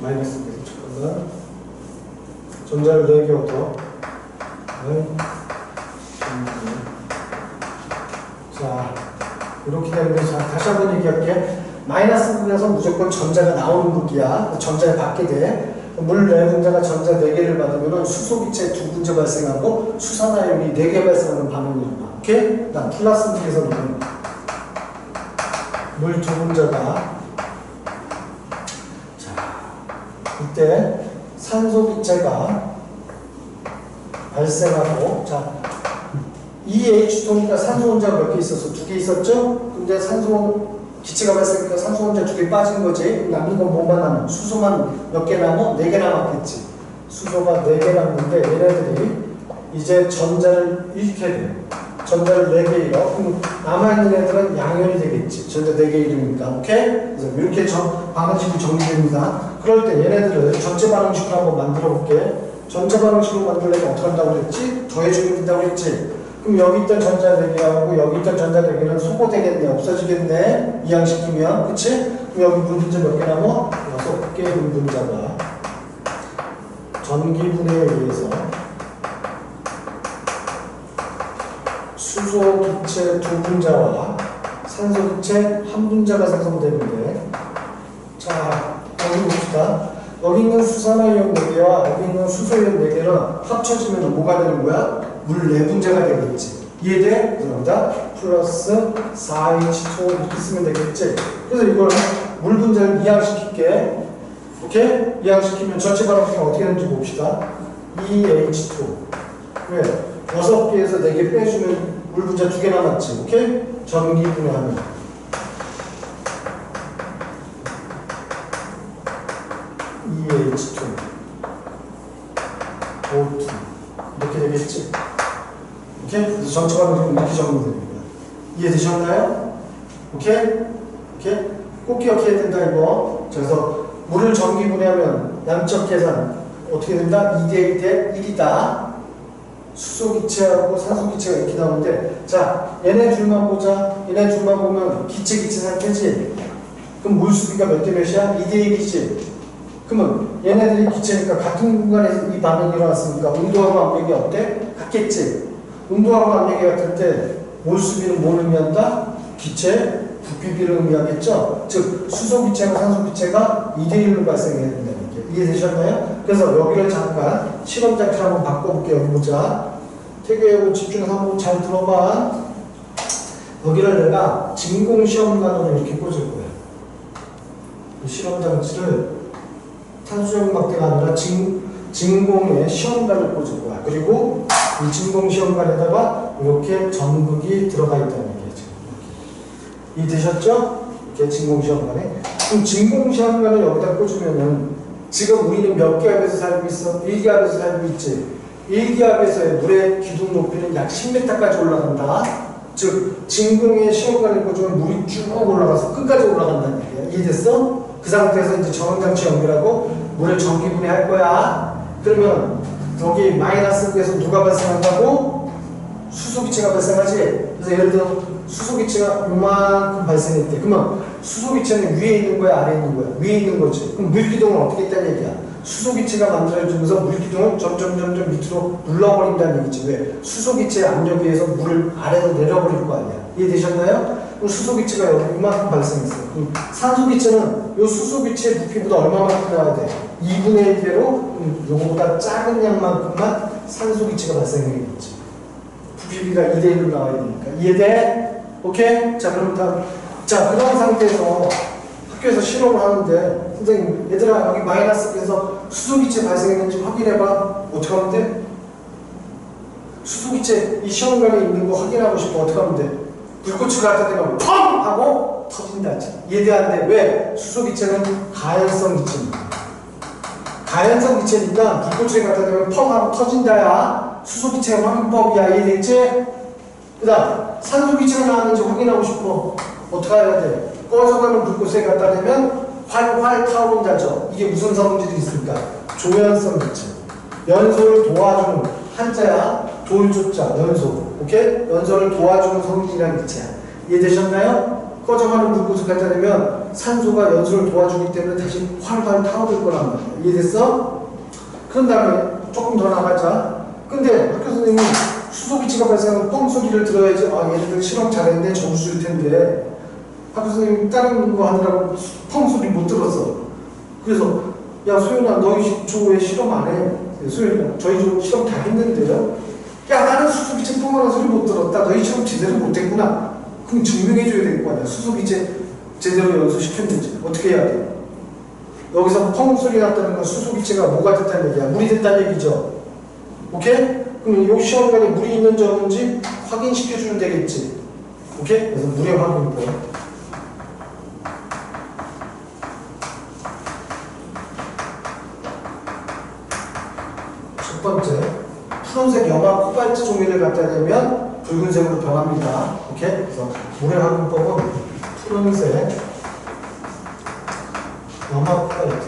마이너스 4개. 잠깐만. 전자를 4개 얻어. 자, 이렇게 되는데, 자, 다시 한번 얘기할게. 마이너스 분에서 무조건 전자가 나오는 무기야. 전자를 받게 돼. 물 4분자가 전자 4개를 받으면 수소기체 2분자 발생하고 수산화이온이 4개 발생하는 반응이 일어나. 오케이? 난 플러스 무기에서는 물 2분자가 자, 이때 산소기체가 발생하고 자, 이 H2니까 산소 원자가 몇 개 있었어? 2개 있었죠? 근데 산소 기체가 발생하니까 산소 혼자 2개 빠진 거지. 남는 건 뭐만 남아? 수소만 몇 개 남아? 4개 남았겠지. 수소가 4개 남는데 얘네들이 이제 전자를 잃게 돼. 전자를 4개 잃어. 그럼 남아있는 애들은 양연이 되겠지. 전자 4개 잃으니까. 오케이? 그래서 이렇게 방정식이 정리됩니다. 그럴 때 얘네들을 전체 반응식으로 한번 만들어 볼게. 전체 반응식으로 만들려면 어떻게 한다고 그랬지? 더해주면 된다고 그랬지? 그럼 여기 있던 전자 4개하고 여기 있던 전자 4개는 소거되겠네. 없어지겠네. 이항시키면. 그치? 그럼 여기 물분자 몇 개 남아? 6개의 물분자가 전기분해에 의해서 수소 기체 2분자와 산소 기체 1분자가 생성되는데, 자, 여기 봅시다. 여기 있는 수산화이온 4개와 여기 있는 수소이온 4개는 합쳐지면 뭐가 되는 거야? 물 4분자가 되겠지. 이해돼? 그러다 플러스 4H2O 이렇게 쓰면 되겠지. 그래서 이걸 물 분자를 이항시킬게. 오케이? 이항시키면 전체 반응식이 어떻게 되는지 봅시다. 2H2O. 왜? 6개에서 4개 빼주면 물 분자 2개 남았지. 오케이? 전기 분해하면. EH2, O2 이렇게 되겠지. 오케이? 그래서 전체 반응식은 이렇게 정리됩니다. 이해되셨나요? 오케이? 오케이? 꼭 기억해야 된다 이거. 그래서 물을 전기 분해하면 양적 계산 어떻게 된다? 2대 2대 1이다. 수소 기체하고 산소 기체가 이렇게 나오는데, 자, 얘네 줄만 보자. 얘네 줄만 보면 기체 상태지. 그럼 물 수비가 몇 대 몇이야? 2대 1이지. 그러면 얘네들이 기체니까 같은 공간에서 이 반응이 일어났으니까 온도하고 압력이 어때? 같겠지. 온도하고 압력이 같을 때 몰 수비는 뭘 의미한다? 기체 부피비를 의미하겠죠. 즉 수소 기체와 산소 기체가 2대 1로 발생해야 된다는 게 이해되셨나요? 그래서 여기를 잠깐 실험 장치를 한번 바꿔볼게요. 여기 보자. 태교하고 집중해서 한번 잘 들어봐. 여기를 내가 진공 시험관으로 이렇게 꽂을 거야. 실험 장치를 탄소용막대가 아니라 진공의 시험관을 꽂을 거야. 그리고 이 진공 시험관에다가 이렇게 전극이 들어가 있다는 얘기죠. 이해되셨죠? 이렇게 진공 시험관에. 그럼 진공 시험관을 여기다 꽂으면은 지금 우리는 몇 기압에서 살고 있어? 1기압에서 살고 있지. 1기압에서의 물의 기둥 높이는 약 10m까지 올라간다. 즉 진공의 시험관을 꽂으면 물이 쭉 올라가서 끝까지 올라간다는 얘기야. 이해됐어? 그 상태에서 이제 전원장치 연결하고 물을 전기분해할 거야. 그러면 여기 마이너스에서 누가 발생한다고? 수소기체가 발생하지. 그래서 예를 들어 수소기체가 요만큼 발생했대. 그러면 수소기체는 위에 있는 거야, 아래에 있는 거야? 위에 있는 거지. 그럼 물기둥은 어떻게 했다는 얘기야? 수소기체가 만들어주면서 물기둥을 점점 밑으로 눌러버린다는 얘기지. 왜? 수소기체의 압력에 의해서 물을 아래로 내려버릴 거 아니야. 이해되셨나요? 그럼 수소기체가 여기 이만큼 발생했어. 그럼 산소기체는 이 수소기체의 부피보다 얼마만큼 나와야 돼? 2분의 1배로 요거보다 작은 양만큼만 산소기체가 발생해야겠지. 부피비가 2대 1로 나와야 되니까. 이해돼? 오케이? 자, 그럼 다음. 자, 그런 상태에서 학교에서 실험을 하는데, 선생님, 얘들아, 여기 마이너스에서 수소기체 발생했는지 확인해봐. 어떻게 하면 돼? 수소기체 이 시험관에 있는 거 확인하고 싶어. 어떻게 하면 돼? 불꽃을 갖다 대면 펑! 하고 터진다. 이해돼야 돼. 왜? 수소기체는 가연성 기체입니다. 가연성 기체니까 불꽃을 갖다 대면 펑! 하고 터진다야. 수소기체 확인법이야. 이해됐지? 그 다음 산소기체가 나왔는지 확인하고 싶어. 어떻게 해야 돼? 꺼져가는 불꽃에 갖다 대면 활활 타오른다죠. 이게 무슨 성질이 있을까? 조연성 기체. 연소를 도와주는 한자야. 돌조자, 연소. 오케이? 연소를 도와주는 성질이라는 기체야. 이해되셨나요? 꺼져가는 불꽃을 갖다 대면 산소가 연소를 도와주기 때문에 다시 활활 타오를 거란 말이야. 이해됐어? 그런 다음에 조금 더 나가자. 근데 학교 선생님이 수소기체가 발생하면 뻥 소리를 들어야지. 아, 얘네들 실험 잘했네. 점수 줄 텐데. 학교 선생님이 다른 거 하느라고 펑 소리 못 들었어. 그래서 야, 소연아, 너희 저 왜 실험 안 해? 소연아, 저희 실험 다 했는데요? 야, 나는 수소기체 뻥하는 소리 못 들었다. 너희 실험 제대로 못했구나. 그럼 증명해줘야 될 거 아니야. 수소기체 제대로 연소시켰는지. 어떻게 해야 돼? 여기서 펑 소리 났다는 건 수소기체가 뭐가 됐다는 얘기야? 물이 됐다는 얘기죠. 오케이? 그럼 이 시험관에 물이 있는지 없는지 확인시켜주면 되겠지. 오케이? 그래서 물의 확인법. 첫 번째, 푸른색 염화 코발트 종이를 갖다 대면 붉은색으로 변합니다. 오케이? 그래서 물의 확인법은 푸른색 염화 코발트.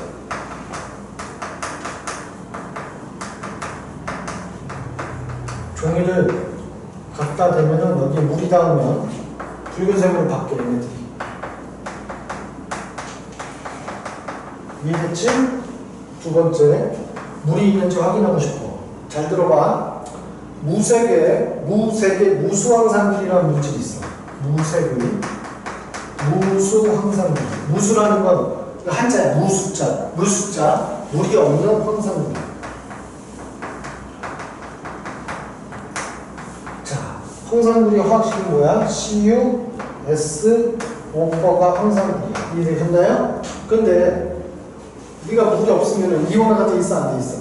종이를 갖다 대면은 여기에 물이 닿으면 붉은색으로 바뀌어, 얘네들이. 이해됐지? 두 번째, 물이 있는지 확인하고 싶어. 잘 들어봐. 무수황산물이라는 물질이 있어. 무수황산물. 무수라는 건 한자야. 무숫자. 물이 없는 황산물. 자, 황산물의 화학식이 뭐야? CuSO가 황산물이야. 이해되셨나요? 근데 우리가 물이 없으면 이온화가 돼 있어, 안 돼 있어?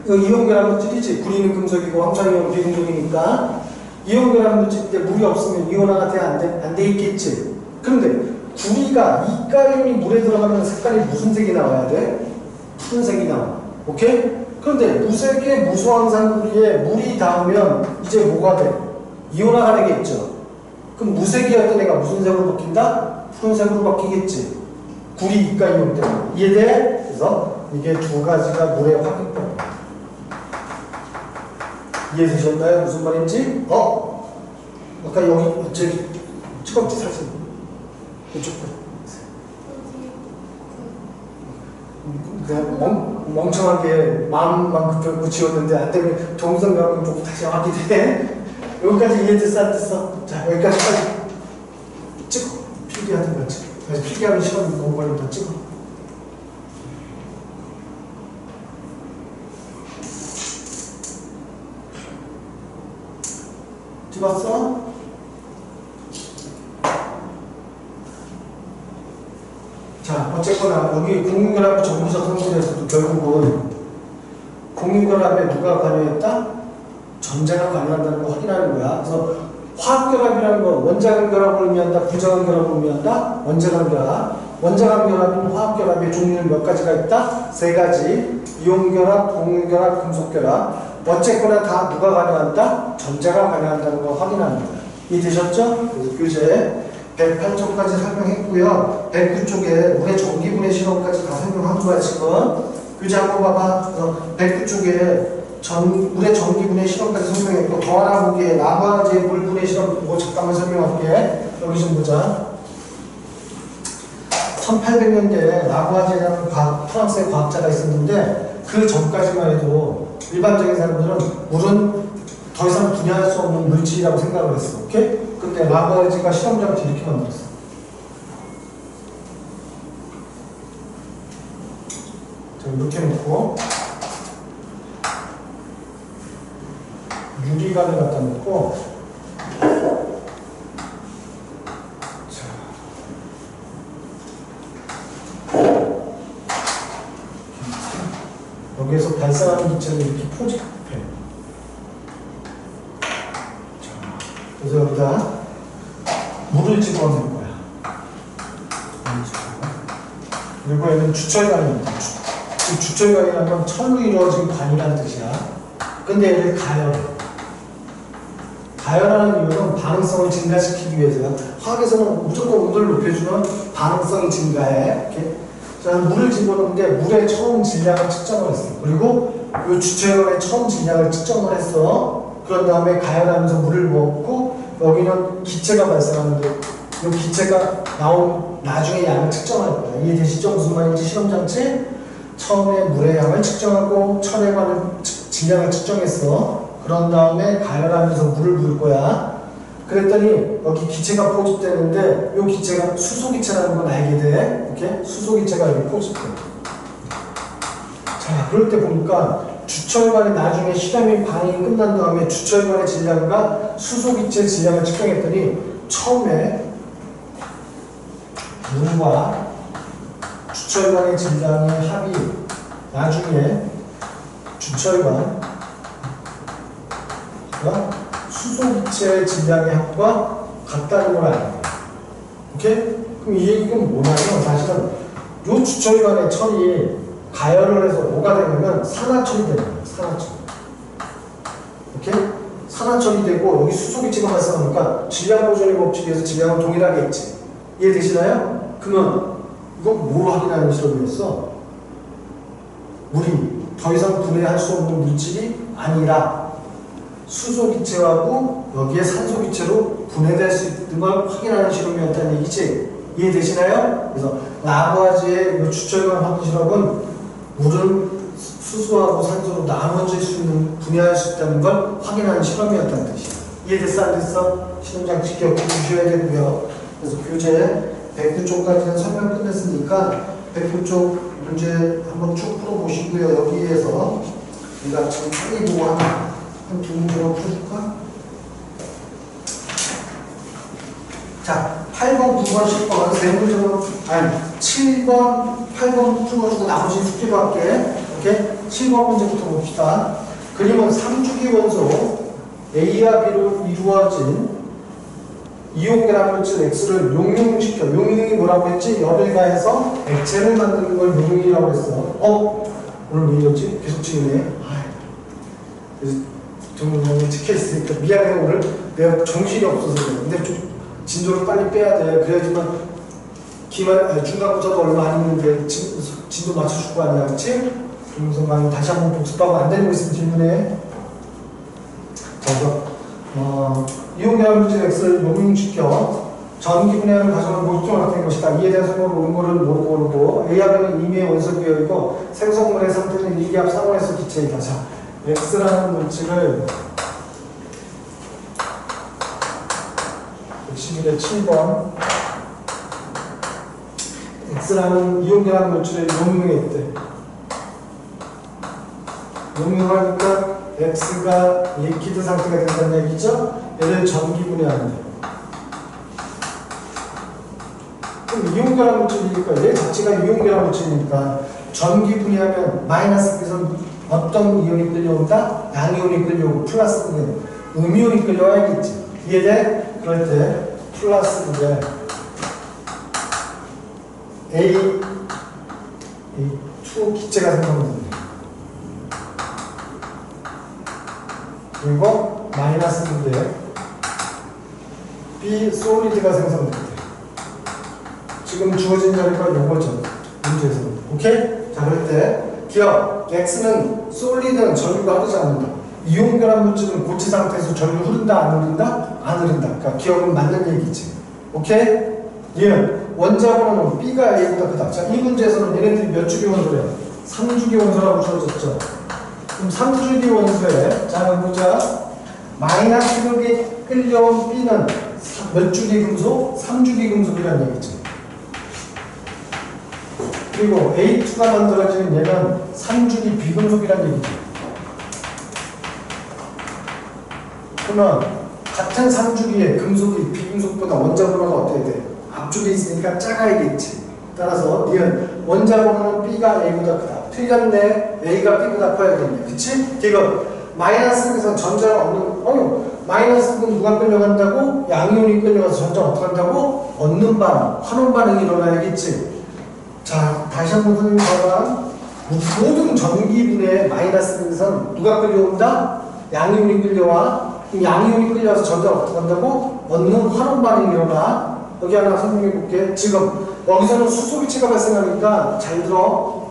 이거 이온결합 물질이지. 구리는 금속이고 황산이온은 비금속이니까 이온결합 물질인데 물이 없으면 이온화가 돼, 안 돼 있겠지. 그런데 구리가 이가이온이 물에 들어가면 색깔이 무슨 색이 나와야 돼? 푸른색이 나와. 오케이? 그런데 무색의 무수황산구리에 물이 닿으면 이제 뭐가 돼? 이온화가 되겠죠. 그럼 무색이었던 애가 무슨 색으로 바뀐다? 푸른색으로 바뀌겠지. 구리 이가이온 때문에. 이해돼? 그래서 이게 두 가지가 물의 확인법입니다. 이해되셨나요? 무슨 말인지? 아까 여기 저기 찍었지 사진. 이쪽 멍청하게 마음만 급하고 지웠는데 안 되면 동성명을 좀 다시 확인해. 여기까지 이해됐어? 안 됐어? 자, 여기까지까지 찍어. 필기하든 거 찍어. 필기하면 시간 너무 걸린다. 찍어. 찍었어? 자, 어쨌거나 여기 공유결합 정비적 성질에서도 결국은 공유결합에 누가 관여했다? 전자가 관여한다는 거 확인하는 거야. 그래서 화학결합이라는 건 원자간 결합을 의미한다, 부자간 결합을 의미한다? 원자간 결합. 원자간 결합은 화학결합의 종류는 몇 가지가 있다? 세 가지. 이온결합, 공유결합, 금속결합. 어쨌거나 다 누가 관여한다? 전자가 관여한다는 거 확인하는 거야. 이해되셨죠? 그래서 교재 108쪽까지 설명했고요. 109쪽에 물의 전기분해 실험까지 다 설명한 거야 지금. 교재 한번 봐봐. 109쪽에 물의 전기분해 실험까지 설명했고 더 하나 보기에 라과제 물분해 실험 보고 잠깐만 설명할게. 여기 좀 보자. 1800년대에 라과제라는 프랑스의 과학자가 있었는데 그 전까지만 해도 일반적인 사람들은 물은 더 이상 분해할 수 없는 물질이라고 생각을 했어. 오케이? 근데 라과제가 실험장을 이렇게 만들었어. 자, 이렇게 놓고 유리관을 갖다 놓고 자, 여기에서 발산하는 기체를 이렇게 포집해. 그래서 여기다 물을 집어넣을 거야. 그리고 얘는 주철관입니다. 주철관이라는 건 철로 이루어진 관이라는 뜻이야. 근데 얘를 가열해. 가열하는 이유는 반응성을 증가시키기 위해서야. 화학에서는 무조건 온도를 높여주면 반응성이 증가해. 이렇게. 자, 물을 집어넣는데 물의 처음 질량을 측정을 했어. 그리고 이 주철관의 처음 질량을 측정을 했어. 그런 다음에 가열하면서 물을 부었고 여기는 기체가 발생하는데 이 기체가 나온 나중에 양을 측정할 거야. 이해되시죠? 무슨 말인지 실험장치? 처음에 물의 양을 측정하고 철에 관한 질량을 측정했어. 그런 다음에 가열하면서 물을 부을 거야. 그랬더니 여기 기체가 포집되는데 이 기체가 수소기체라는 건 알게 돼. 이렇게 수소기체가 여기 포집돼. 자, 그럴 때 보니까 주철관이 나중에 실험이 반응이 끝난 다음에 주철관의 질량과 수소기체 질량을 측정했더니 처음에 물과 주철관의 질량의 합이 나중에 주철관과 수소기체의 질량의 합과 같다는 걸 알아요. 오케이? 그럼 이 얘기는 뭐냐면 사실은 이 주철관의 철이 가열을 해서 뭐가 되냐면 산화철이 되는 거예요. 산화철. 오케이? 산화철이 되고 여기 수소기체가 발생하니까 질량 보존의 법칙에서 질량은 동일하겠지. 이해되시나요? 그러면 이건 뭘 확인하는 실험이었어? 물이 더 이상 분해할 수 없는 물질이 아니라 수소기체하고 여기에 산소기체로 분해될 수 있는 걸 확인하는 실험이었다는 얘기지. 이해되시나요? 그래서 라부아지의 주철관 확인 실험은 물은 수소하고 산소로 나눠질 수 있는, 분해할 수 있다는 걸 확인하는 실험이었다는 뜻이야. 이해됐어? 안 됐어? 실험장치 기억해 주셔야겠고요. 그래서 교재 109쪽까지는 설명 끝냈으니까 109쪽 문제 한번 쭉 풀어보시고요. 여기에서 우리가 지금 빨리 보고 한 두 문제만 풀어줄까? 자, 8번, 9번, 10번 세 문제만, 아니 7번, 8번 풀어주고 나머지 숙제로 할게. 오케이? 7번 문제부터 봅시다. 그림은 3주기 원소 A와 B로 이루어진 이온결합물질 X를 용융시켜. 용융이 뭐라고 했지? 열을 가해서 액체를 만드는 걸 용융이라고 했어. 오늘 왜 이러지? 계속 찍네. 그래서 좀 찍혀있으니까 미안해. 오늘 내가 정신이 없어서 그래. 근데 좀 진도를 빨리 빼야 돼. 그래야지만 중간고사도 얼마 안 있는데 진도 맞춰줄 거 아니야. 그치? 동영상 다시 한번 복습하고 안 되는 거 있으면 질문해. 자, 이온결합물질 X를 용융시켜 전기 분해하는 과정을 모조로 나타낸 것이다. 이에 대한 설명을 옳은 거를 모르고 A와 B는 이미의 원소기혈이고 생성물의 상태는 일기압 상온에서 기체이다. 자, X라는 물질을 111의 7번 X라는 이온결합 물질을 용융했대. 용융하니까 X가 리퀴드 상태가 된다는 얘기죠? 얘를 전기 분해한대. 그럼 이온결합 물질이니까 얘 자체가 이온결합 물질이니까 전기 분해하면 마이너스에서 어떤 이온이 끌려온다? 양이온이 끌려오고 플러스 음이온이 끌려와야겠지. 이해돼? 그럴 때 플러스 분해 A2 기체가 생성됩니다. 그리고 마이너스 분대 B 솔리드가 생성됩니다. 지금 주어진 자리가 요거죠. 문제에서는. 오케이? 자, 그럴 때 기억 X는 솔리드는 전류가 흐르지 않는다. 이온결합 물질은 고체 상태에서 전류 흐른다 안 흐른다? 안 흐른다. 그러니까 기억은 맞는 얘기지. 오케이? 얘는 원자번호는 B가 A보다 크다. 자, 이 문제에서는 얘네들이 몇 주기 원소래요? 3주기 원소라고 주어졌죠. 그럼 3주기 원소에 자, 보자. 마이너스 극에 끌려온 B는 몇 주기 금속? 3주기 금속이라는 얘기지. 그리고 A2가 만들어지는 얘는 3주기 비금속이라는 얘기죠. 그러면 같은 3주기에 금속이 비금속보다 원자 번호가 어떻게 돼? 앞쪽에 있으니까 작아야겠지. 따라서 얘는 원자 번호는 B가 A보다 크다. 틀렸네. A가 B보다 커야겠네. 그치? 이거 마이너스에서 전자가 없는, 마이너스는 누가 끌려간다고? 양이온이 끌려가서 전자가 어떻게 한다고? 얻는 반응, 환원 반응이 일어나야겠지. 자, 다시 한번 선생님 봐봐. 모든 전기분해 마이너스에서 누가 끌려온다? 양이온이 끌려와. 양이온이 끌려와서 전자가 어떻게 한다고? 얻는 환원 반응이 일어나. 여기 하나 설명해 볼게. 지금 여기서는 수소기체가 발생하니까 잘 들어.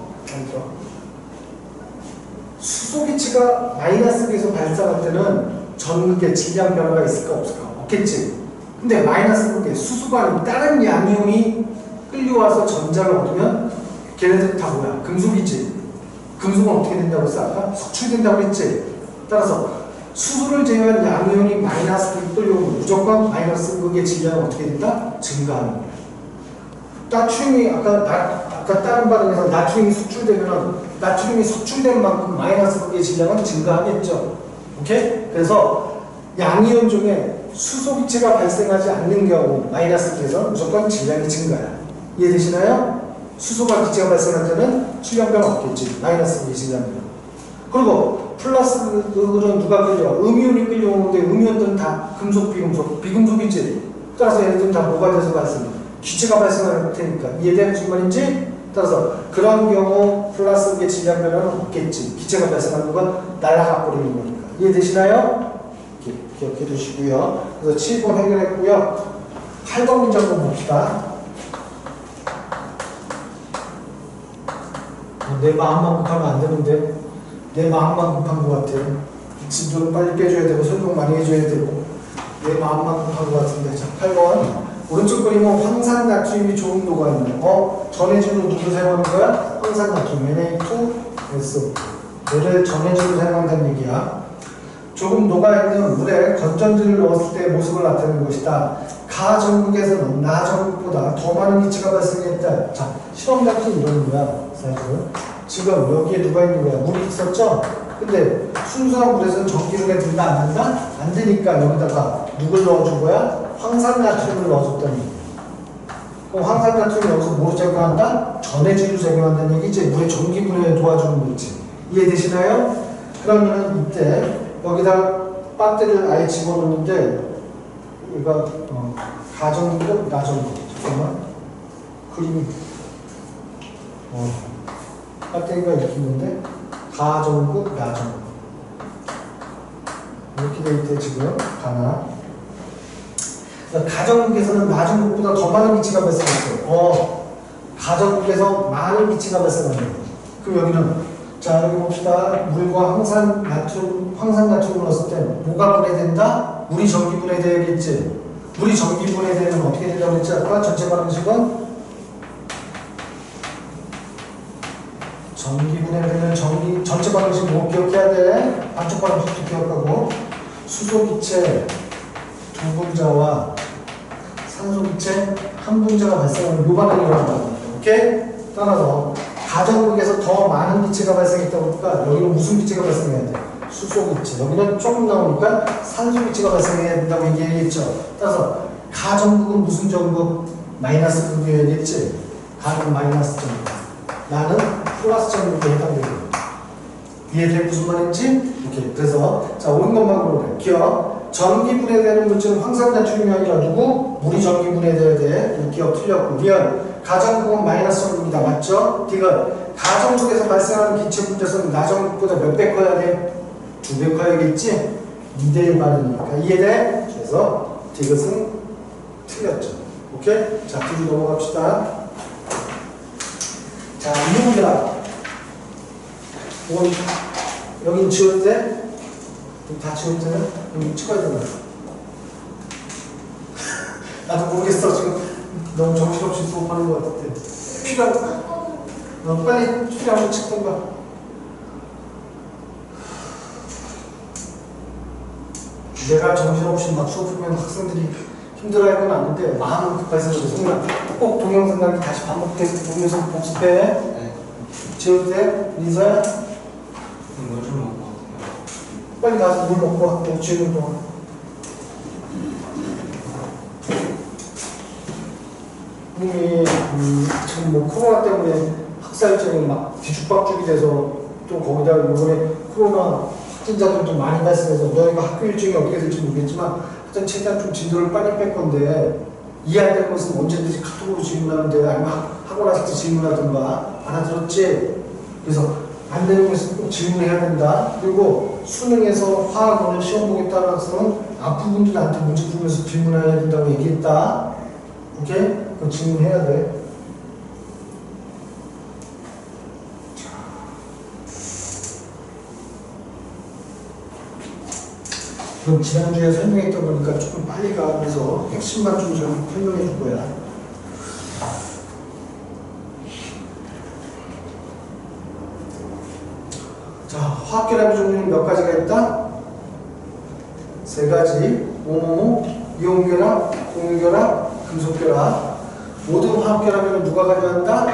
수소기체가 마이너스에서 발생할 때는 전극의 질량 변화가 있을까 없을까? 없겠지. 근데 마이너스 극에 수소가 다른 양이온이 끌려와서 전자를 얻으면 걔네들 다 뭐야? 금속이지. 금속은 어떻게 된다고 했어? 아까 석출된다고 했지. 따라서 수소를 제외한 양이온이 마이너스 극에 끌려오면 무조건 마이너스 극의 질량은 어떻게 된다? 증가하는 거야. 나트륨이 아까 다른 반응에서 나트륨이 수출되면 나트륨이 석출된 만큼 마이너스 극의 질량은 증가하겠죠. 오케이? 그래서 양이온 중에 수소기체가 발생하지 않는 경우 마이너스 극에서 무조건 질량이 증가야. 이해되시나요? 수소가 기체가 발생할 때는 질량 변화 없겠지. 마이너스 극의 질량 변화. 그리고 플러스 극은 누가 끌려와? 음이온이 끌려오는데 음이온들은 다 금속, 비금속, 비금속이지. 따라서 얘네들은 다 뭐가 돼서 발생해? 기체가 발생할 테니까. 이해돼? 무슨 말인지? 따라서 그런 경우 플러스 질량 변화는 없겠지. 기체가 발생하는 건 날아가 버리는 거니까. 이해되시나요? 이렇게 기억해 두시고요. 그래서 7번 해결했고요. 8번 문제 한번 봅시다. 내 마음만 급하면 안 되는데 내 마음만 급한 것 같아. 진도를 빨리 빼줘야 되고 설명 많이 해줘야 되고 내 마음만 급한 것 같은데. 자, 8번 오른쪽 그림은 황산나트륨이 좋은 노가 있네. 전해질로 누구 사용하는 거야? 황산나트륨 Na2SO. 얘를 전해질로 사용한다는 얘기야. 조금 녹아있는 물에 건전지를 넣었을 때의 모습을 나타내는 것이다. 가 전국에서는 나 전국보다 더 많은 이치가 발생했다. 자, 실험 같은 이런 거야. 사실 지금 여기에 누가 있는 거야? 물이 있었죠? 근데 순수한 물에서는 전기를 든다 안 된다? 안 되니까 여기다가 누굴 넣어준 거야? 황산나트륨을 넣어줬다는 얘기. 그럼 황산나트륨이 여기서 뭐로 작용한다? 전해질로 작용한다는 얘기지. 물의 전기 분해에 도와주는 거지. 이해되시나요? 그러면 이때 여기다 배터리를 아예 집어넣는데 이거 가정급, 나정급. 잠깐만. 그림이 배터리가 이렇게 있는데 가정급, 나정급. 이렇게 돼 있대 지금 가나. 가정국에서는 나중국보다 더 많은 이치가 발생했어요. 가정국에서 많은 이치가 발생합니다. 그럼 여기는 자 여기 봅시다. 물과 황산나트륨을 넣었을 때 뭐가 분해된다? 물이 전기 분해되겠지. 물이 전기 분해되면 어떻게 된다고 했지? 아까 전체 반응식은 전기 분해되면 전체 반응식 뭐 기억해야 돼? 반쪽 반응식도 기억하고 수소기체 두 분자와 산소기체 한 분자가 발생하면 요 반응이 일어난다고 합니다. 오케이? 따라서 가정국에서 더 많은 기체가 발생했다고 하니까 여기는 무슨 기체가 발생해야 돼? 수소기체. 여기는 조금 나오니까 산소기체가 발생해야 된다고 얘기했죠. 따라서 가정국은 무슨 전국? 마이너스 전국이어야겠지. 가는 마이너스 전국. 나는 플러스 전국에 해당되는 거야. 이해돼? 무슨 말인지? 오케이. 그래서 자 옳은 것만 물어봐요. 기억. 전기 분해되는 물질은 황산나트륨이 아니라 누구? 물이 전기 분해돼야 돼. 기억 틀렸고. 미안. 가정국은 마이너스 전국이다. 맞죠? 디귿. 가정국에서 발생하는 기체 분자수는 나정국보다 몇 배 커야 돼? 2배 커야겠지? 2대1 반응이니까. 이해돼? 그래서 디귿은 틀렸죠. 오케이? 자, 뒤로 넘어갑시다. 자, 이용계라. 여긴 지울 때? 다 지울 때는? 여기 찍어야 되나? 나도 모르겠어. 지금 너무 정신없이 수업하는 것 같아. 필요한, 빨리 필요한 거 찍던가. 내가 정신없이 막 수업하면 학생들이 힘들어할 건 아닌데 마음은 급해서 그래. 꼭 동영상 강의 다시 반복해서 보면서 복습해. 네. 지울 때, 민서야? 물 좀 먹고 빨리 가서 물 먹고 와. 지우는 동안. 몸이 지금 뭐 코로나 때문에 학사 일정이 막 뒤죽박죽이 돼서 또 거기다가 이번에 코로나 확진자들도 많이 발생해서 너희가 학교 일정이 어떻게 될지 모르겠지만 하여튼 최대한 좀 진도를 빨리 뺄 건데 이해 안 될 것은 언제든지 카톡으로 질문하는데 아니면 하고 나서 질문하든가. 알아들었지? 그래서 안 되는 것은 꼭 질문해야 된다. 그리고 수능에서 화학 오늘 시험 보기 따라서는 앞부분들한테 문제 풀면서 질문해야 된다고 얘기했다. 오케이? 그 질문해야 돼. 그럼 지난주에 설명했던 거니까 조금 빨리 가면서 핵심만 좀 설명해 줄 거야. 자, 화학결합의 종류는 몇 가지가 있다? 3가지. 이온결합, 공유결합, 금속결합. 모든 화학결합에는 누가 관여한다?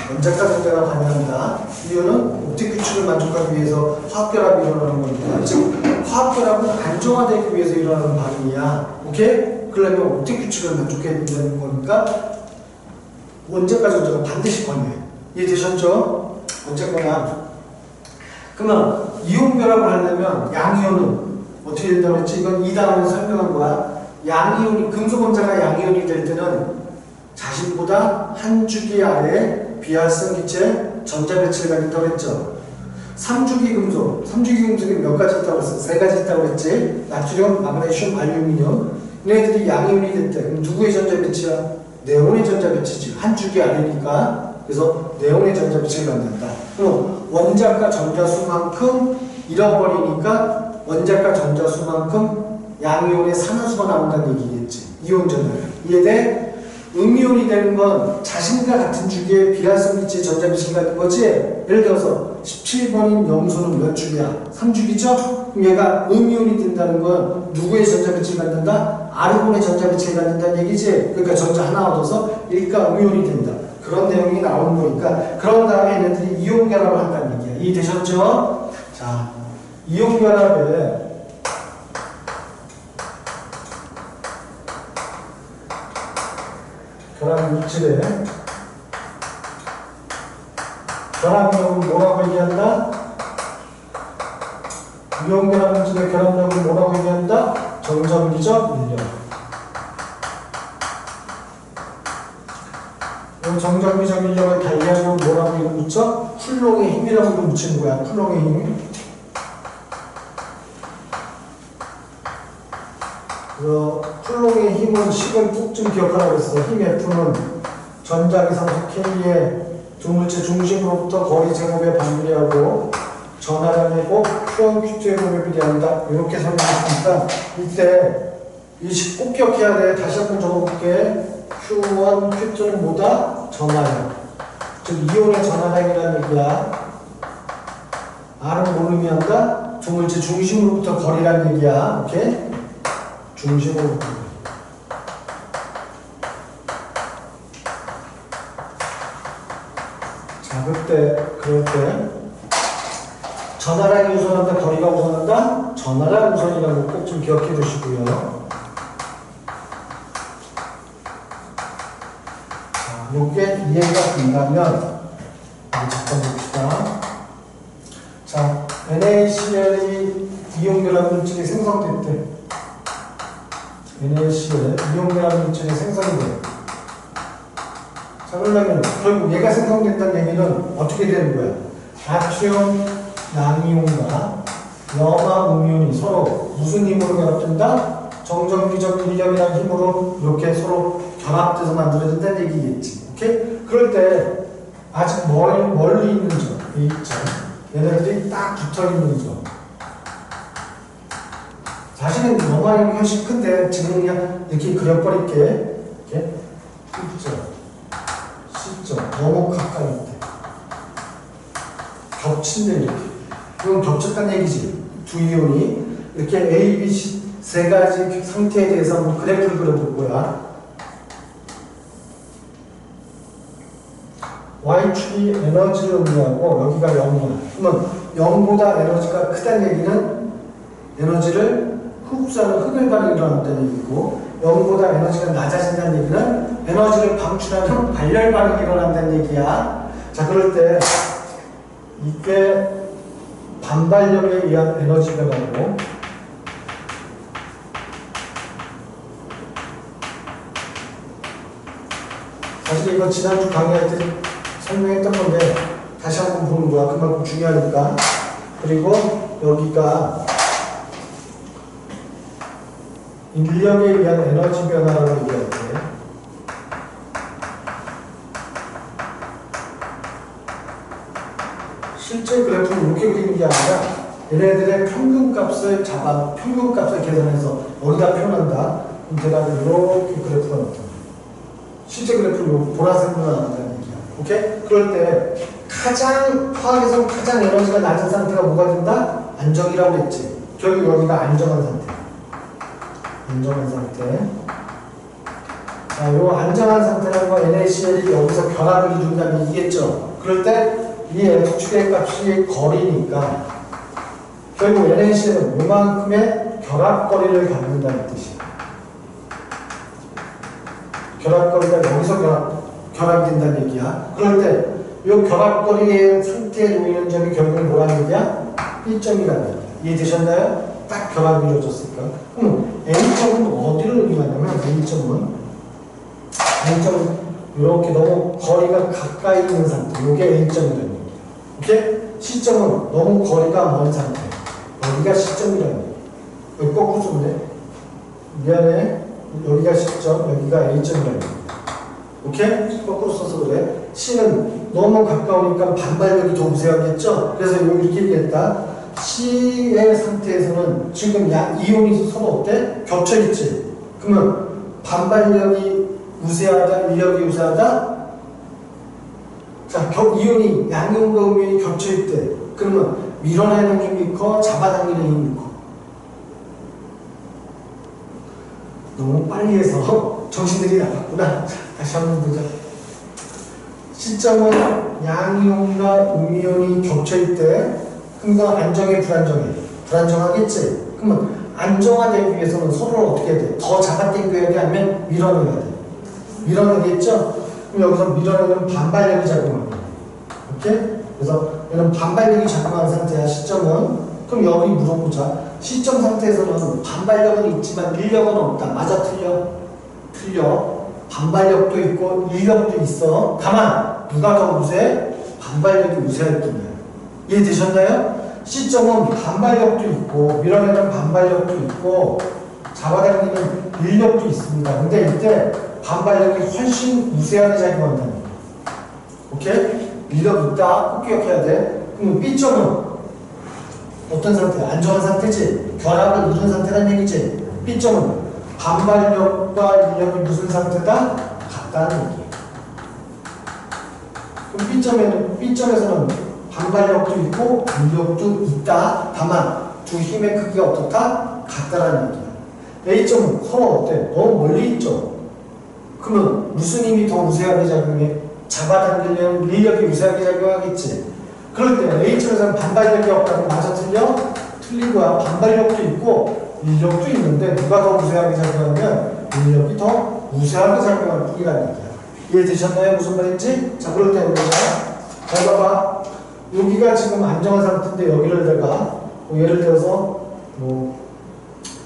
원자가 전자가 관여한다. 이유는 옵틱 규칙을 만족하기 위해서 화학결합이 일어나는 겁니다. 즉 화학결합은 안정화되기 위해서 일어나는 반응이야. 오케이? 그러면 옵틱 규칙을 만족해야 된다는 거니까 원자가 전자가 반드시 관여해. 이해되셨죠? 어쨌거나 그러면 이온결합을 하려면 양이온은 어떻게 된다고 했지? 이건 2단원에 설명한 거야. 양이온이, 금속 원자가 양이온이 될 때는 자신보다 한 주기 아래 비활성 기체 전자배치를 가진다고 했죠. 3주기 금속, 3주기 금속이 몇 가지 있다고 했어? 3가지 있다고 했지. 나트륨, 마그네슘, 알루미늄. 얘네들이 양이온이 됐대. 그럼 누구의 전자배치야? 네온의 전자배치지. 한 주기 아래니까. 그래서 네온의 전자배치를 갖는다. 그럼 원자과 전자수만큼 잃어버리니까 원자과 전자수만큼 양이온의 산화수가 나온다는 얘기겠지. 이온 전화량. 이해돼? 음이온이 되는 건 자신과 같은 주기에 비활성 기체 전자배치를 갖는 거지. 예를 들어서 17번인 염소는 몇 주기야? 3주기죠? 그럼 얘가 음이온이 된다는 건 누구의 전자배치를 갖는다? 아르곤의 전자배치를 갖는다는 얘기지. 그러니까 전자 하나 얻어서 일가 음이온이 된다. 그런 내용이 나오는 거니까. 그런 다음에 얘네들이 이온 결합을 한다는 얘기야. 이해되셨죠? 자, 이온 결합에 결합 물질에 결합력은 뭐라고 얘기한다? 이온 결합 물질의 결합력은 뭐라고 얘기한다? 정전기적 인력. 이 정전기적 인력을 달리하면 뭐라고 이름 붙여? 쿨롱의 힘이라고 이름 붙이는 거야. 쿨롱의 힘. 쿨롱의 힘은 식은 꼭 좀 기억하라고 했어. 힘 F는 전자기상수 K의 두 물체 중심으로부터 거리 제곱에 반비례하고 전하량의 곱 Q1, Q2의 곱에 비례한다. 이렇게 설명했으니까 이때 이 식 꼭 기억해야 돼. 다시 한번 적어볼게. Q1, Q2는 뭐다? 전하량. 즉 이온의 전하량이라는 얘기야. R은 뭘 의미한다? 두 물체 중심으로부터 거리라는 얘기야. 오케이? 중심으로부터. 자, 그럴 때 전하량이 우선한다, 거리가 우선한다? 전하량 우선이라고 꼭 좀 기억해 주시고요. 자, 요게 이해가 된다면 잠깐 봅시다. 자, NaCl이 이온 결합 물질이 생성됐대. NaCl 이온 결합 물질이 생성이 돼. 자, 그러려면 결국 얘가 생성된다는 얘기는 어떻게 되는 거야? 나트륨 양이온과 염화 음이온이 서로 무슨 힘으로 결합된다? 정전기적 인력이라는 힘으로 이렇게 서로 결합돼서 만들어진다는 얘기겠지. 오케이? 그럴 때 아직 멀리 있는 점, 이 점, 얘네들이 딱 붙어 있는 점. 사실은 염화력이 훨씬 큰데 지금 그냥 이렇게 그려버릴게. 이렇게 C점 너무 가까이 있대. 겹친데 이렇게. 이건 겹쳤다는 얘기지. 두 이온이 이렇게 A, B, C 세 가지 상태에 대해서 한번 그래프를 그려볼 거야. Y축이 에너지를 의미하고 여기가 0이야. 그러면 0보다 에너지가 크다는 얘기는 에너지를 흡수하는 흡열 반응이 일어난다는 얘기고 0보다 에너지가 낮아진다는 얘기는 에너지를 방출하는 발열 반응이 일어난다는 얘기야. 자, 그럴 때 이게 반발력에 의한 에너지 변화고 사실 이거 지난주 강의할 때 설명했던 건데 다시 한번 보는 거야. 그만큼 중요하니까. 그리고 여기가 인력에 의한 에너지 변화라고 얘기할 때 실제 그래프는 이렇게 그리는 게 아니라 얘네들의 평균값을 평균값을 계산해서 어디다 표현한다. 그럼 대략 이렇게 그래프가 나타나. 실제 그래프는 보라색으로 나온다는 얘기야. 오케이? 그럴 때 화학에서 가장 에너지가 낮은 상태가 뭐가 된다? 안정이라고 했지. 결국 여기가 안정한 상태. 안정한 상태. 자, 요 안정한 상태라는 거 NaCl이 여기서 결합을 이룬다는 얘기겠죠. 그럴 때 이 F축의 값이 거리니까 결국 NaCl은 요만큼의 결합거리를 갖는다는 뜻이야. 결합거리가 여기서 결합이 된다는 얘기야. 그럴 때 이 결합거리의 상태에 놓이는 점이 결국 뭐라는 얘기야? B점이라는 얘기야. 이해되셨나요? 딱 결합이 이루어졌으니까. 그럼 A점은 어디를 의미하냐면 A점은 이렇게 너무 거리가 가까이 있는 상태. 이게 A점이라는 얘기야. 오케이? C점은 너무 거리가 먼 상태. 여기가 C점이라는 얘기야. 여기 거꾸로 썼네. 미안해. 여기가 C점, 여기가 A점이라는 얘기야. 오케이? 거꾸로 써서 그래. C는 너무 가까우니까 반발력이 더 우세하겠죠? 그래서 여기 이렇게 얘기했다. C의 상태에서는 지금 이온이 서로 어때? 겹쳐있지? 그러면 반발력이 우세하다, 인력이 우세하다? 자, 이온이 양이온과 음이온이 겹쳐있대. 그러면 밀어내는 힘이 커, 잡아당기는 힘이 커. 너무 빨리 해서 정신들이 나갔구나. 다시 한번 보자. C점은 양이온과 음이온이 겹쳐있대. 그럼 이거 안정해, 불안정해? 불안정하겠지? 그러면 안정화되기 위해서는 서로를 어떻게 해야 돼? 더 잡아당겨야 돼? 아니면 밀어내야 돼? 밀어내겠죠? 그럼 여기서 밀어내는 반발력이 작용합니다. 오케이? 그래서 얘는 반발력이 작용하는 상태야, C점은. 그럼 여기 물어보자. C점 상태에서는 반발력은 있지만 인력은 없다. 맞아, 틀려? 틀려. 반발력도 있고 인력도 있어. 다만 누가 더 우세해? 반발력이 우세할 뿐이야. 이해되셨나요? C점은 반발력도 있고 밀어내는 반발력도 있고 잡아당기는 인력도 있습니다. 근데 이때 반발력이 훨씬 우세하게 작용한다는 거예요. 오케이? 인력 있다. 꼭 기억해야 돼. 그럼 B점은 어떤 상태야? 안정한 상태지? 결합을 이룬 상태란 얘기지? B점은 반발력과 인력이 무슨 상태다? 같다는 얘기야. 그럼 B점에서는 반발력도 있고 인력도 있다. 다만 두 힘의 크기가 어떻다? 같다라는 얘기야. A점은 서로 어때? 너무 멀리 있죠? 그러면 무슨 힘이 더 우세하게 작용해? 잡아당기려면 인력이 우세하게 작용하겠지. 그럴 때 A점에서는 반발력이 없다고 맞아, 틀려? 틀린 거야. 반발력도 있고 인력도 있는데 누가 더 우세하게 작용하면 인력이 더 우세하게 작용할 뿐이라는 얘기야. 이해되셨나요? 무슨 말인지? 자, 그럴 때 우리가 잘 봐봐. 여기가 지금 안정한 상태인데 여기를 내가 예를 들어서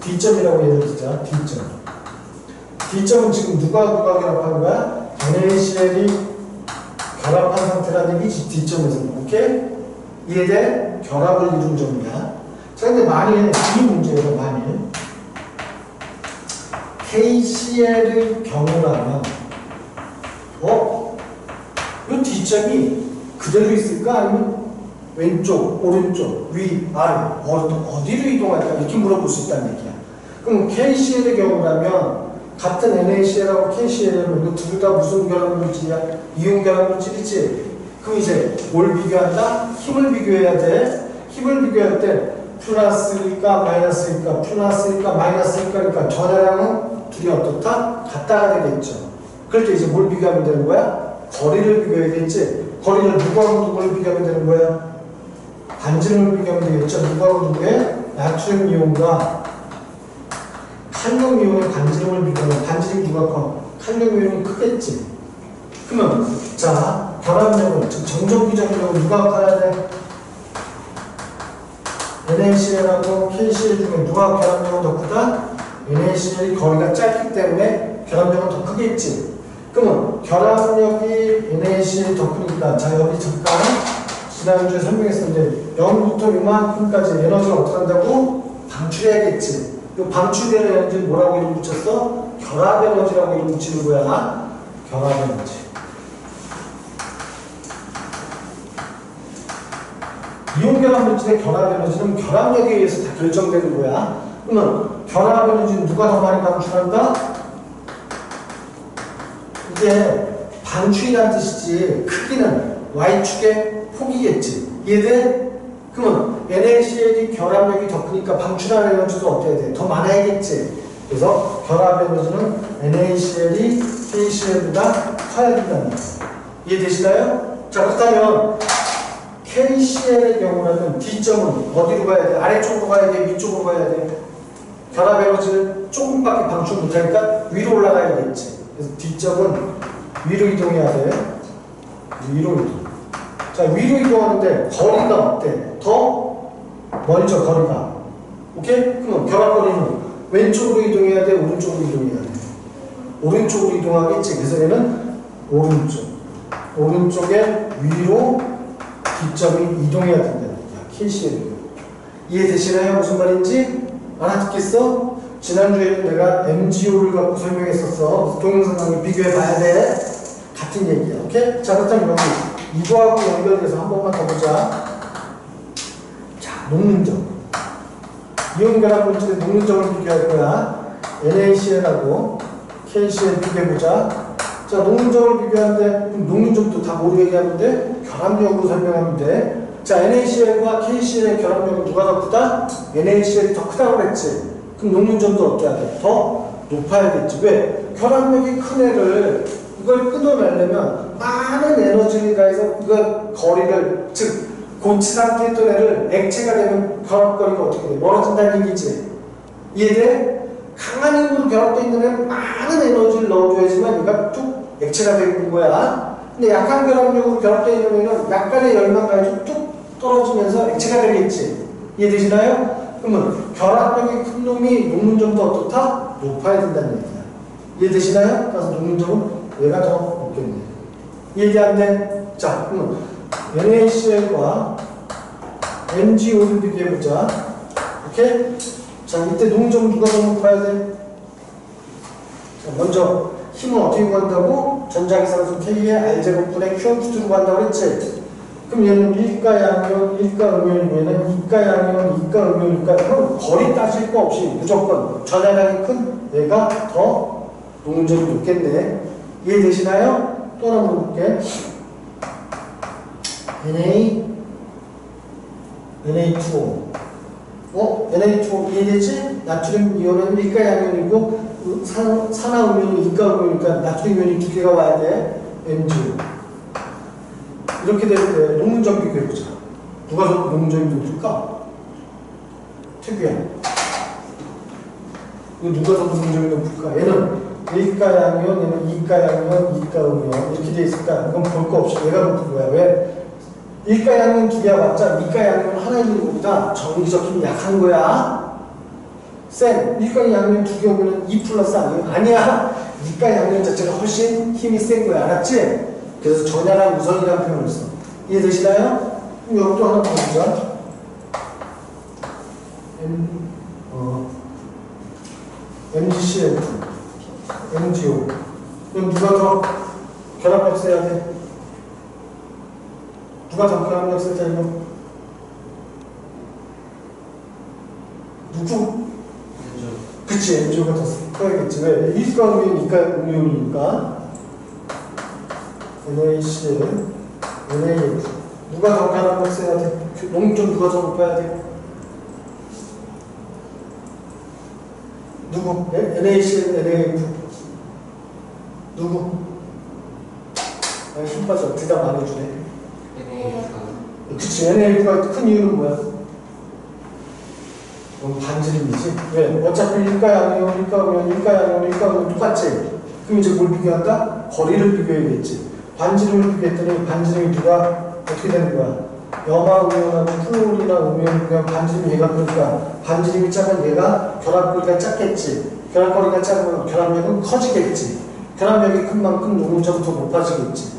D점이라고 예를 들자. D점. D점은 지금 누가 결합하는 거야? NaCl이 결합한 상태라는 얘기지. D점에서는. 오케이? 이해돼? 결합을 이룬 점이야. 자, 근데 만일 이 문제에서 만일 KCl의 경우라면 이 D점이 그대로 있을까? 아니면 왼쪽, 오른쪽, 위, 아래, 어디로 이동할까? 이렇게 물어볼 수 있다는 얘기야. 그럼 KCl의 경우라면 같은 NaCl하고 KCl은 이거 둘 다 무슨 결합 물질이야? 이온 결합 물질이지? 그럼 이제 뭘 비교한다? 힘을 비교해야 돼. 힘을 비교할 때 플러스일까 마이너스일까 플러스일까 마이너스일까 그러니까 전하량은 둘이 어떻다? 같다가 되겠죠. 그럴 때 이제 뭘 비교하면 되는 거야? 거리를 비교해야겠지. 거리를 누구하고 누구를 비교하면 되는 거야? 반지름을 비교하면 되겠죠. 누구하고 누구의? 나트륨 이온과 칼륨 이온의 반지름을 비교하면 반지름이 누가 커? 칼륨 이온이 크겠지. 그러면 자 결합력을 즉 정전기전력을 누가 가야 돼? NaCl하고 KCl 중에 누가 결합력은 더 크다? NaCl이 거리가 짧기 때문에 결합력은 더 크겠지. 그러면 결합력이 NaCl이 더 크니까 자 여기 잠깐 지난주에 설명했었는데 0부터 이만큼까지 에너지를 어떻게 한다고? 방출해야겠지. 이 방출되는 에너지를 뭐라고 이름 붙였어? 결합 에너지라고 이름 붙이는 거야. 결합 에너지. 이온 결합 물질의 결합 에너지는 결합력에 의해서 다 결정되는 거야. 그러면 결합 에너지는 누가 더 많이 방출한다? 이게 방출이라는 뜻이지 크기는 Y축의 폭이겠지. 이해돼? 그러면 NaCl이 결합력이 더 크니까 방출하는 에너지도 어때야 돼? 더 많아야겠지. 그래서 결합 에너지는 NaCl이 KCl보다 커야 된다는 거예요. 이해되시나요? 자 그렇다면 KCl의 경우라면 D점은 어디로 가야 돼? 아래쪽으로 가야 돼? 위쪽으로 가야 돼? 결합 에너지를 조금밖에 방출 못하니까 위로 올라가야겠지. 그래서 D점은 위로 이동해야 돼. 위로 이동. 자, 위로 이동하는데 거리가 어때? 더 멀죠, 거리가. 오케이? 그럼 결합거리는 왼쪽으로 이동해야 돼? 오른쪽으로 이동해야 돼? 오른쪽으로 이동하겠지. 그래서 얘는 오른쪽에 위로 기점이 이동해야 된다는 얘기야. KCL 이해되시나요? 무슨 말인지 알아듣겠어? 지난주에 내가 MGO를 갖고 설명했었어. 동영상을 비교해 봐야 돼. 같은 얘기야. 오케이? 자, 그렇다면 여기 이거하고 연결돼서 한 번만 더 보자. 자, 녹는점. 이온결합 물질의 녹는점을 비교할 거야. NaCl하고 KCl 비교해보자. 자, 녹는점을 비교하는데 녹는점도 다 모두 얘기하면 돼? 결합력으로 설명하면 돼. 자, NaCl과 KCl의 결합력은 누가 더 크다? NaCl이 더 크다고 그랬지. 그럼 녹는점도 어떻게 해야 돼? 더 높아야겠지. 왜? 결합력이 큰 애를 이걸 끊어내려면 많은 에너지를 가해서 이걸 거리를, 즉 고치 상태에 있던 애를 액체가 되면 결합거리가 어떻게 돼? 멀어진다는 얘기지. 이해돼? 강한 힘으로 결합되어 있는 애는 많은 에너지를 넣어줘야지만 얘가 뚝 액체가 되는 거야. 근데 약한 결합력으로 결합되어 있는 애는 약간의 열만 가해서 뚝 떨어지면서 액체가 되겠지. 이해되시나요? 그러면 결합력이 큰 놈이 녹는점도 어떻다? 높아야 된다는 얘기야. 이해되시나요? 그래서 녹는점은 얘가 더 높겠네. 이해돼 안 돼? 자, 그러면 NaCl과 MgO를 비교해보자. 오케이? 자, 이때 녹는점은 누가 더 높아야 돼? 자, 먼저 힘은 어떻게 구한다고? 전자기상수 K의 R제곱분의 Q를 구한다고 했지? 그럼 얘는 일가 양이온, 일가 음이온이면 이가 양이온, 이가 음이온이니까 그럼 거리 따질 거 없이 무조건 전하량이 큰 얘가 더 녹는점이 높겠네. 이해되시나요? 또 하나 물어볼게. Na2O. Na2O 이해되지? 나트륨 이온은 일가 양이온이고 산화음이온은 이가 음이온이니까 나트륨 이온이 두 개가 와야 돼. MgO. 이렇게 될 때 녹는점 비교해보자. 누가 더 녹는점이 높을까? 특이야. 이거 누가 더 녹는점이 높을까? 얘는 일가 양이온, 얘는 이가 양이온, 이가 음이온 이렇게 돼 있을까? 이건 볼 거 없이 얘가 높은 거야. 왜? 일가 양이온 두 개가 맞자 이가 양이온 하나 있는 것보다 정기적 힘이 약한 거야. 쌤, 일가 양이온 두 개 오면 2 플러스 아니에요? 아니야. 이가 양이온 자체가 훨씬 힘이 센 거야. 알았지? 그래서 전야랑 우선이라는 표현을 써. 이해되시나요? 그럼 여기 또 하나 더 보자. MgCl2, MgO. 그럼 누가 더 결합력 세야 돼? 누가 더 결합력 세야 돼? 누구? 그치, MgO가 더 커야겠지. 왜? 일가 음이온, 이가 음이온이니까. NaCl, NaF. 누가 더 결합력 세야 돼? 녹점 누가 더 높아야 돼? 누구? NaCl, NaF. 누구? 힘 빠져. 대답 안 해주네. 그치, NaF가 큰 이유는 뭐야? 그럼 반지름이지? 왜? 어차피 일가양이온, 일가음이온, 일가양이온, 일가음이온 똑같지? 그럼 이제 뭘 비교한다? 거리를 비교해야겠지. 반지름을 비교했더니 반지름이 누가 어떻게 되는 거야? 염화음이온하고 플로린이나 음이온 그냥 반지름이 얘가 크니까 반지름이 작은 얘가 결합거리가 작겠지. 결합거리가 작으면 결합력은 커지겠지. 결합력이 큰 만큼 녹음점이 더 높아지겠지.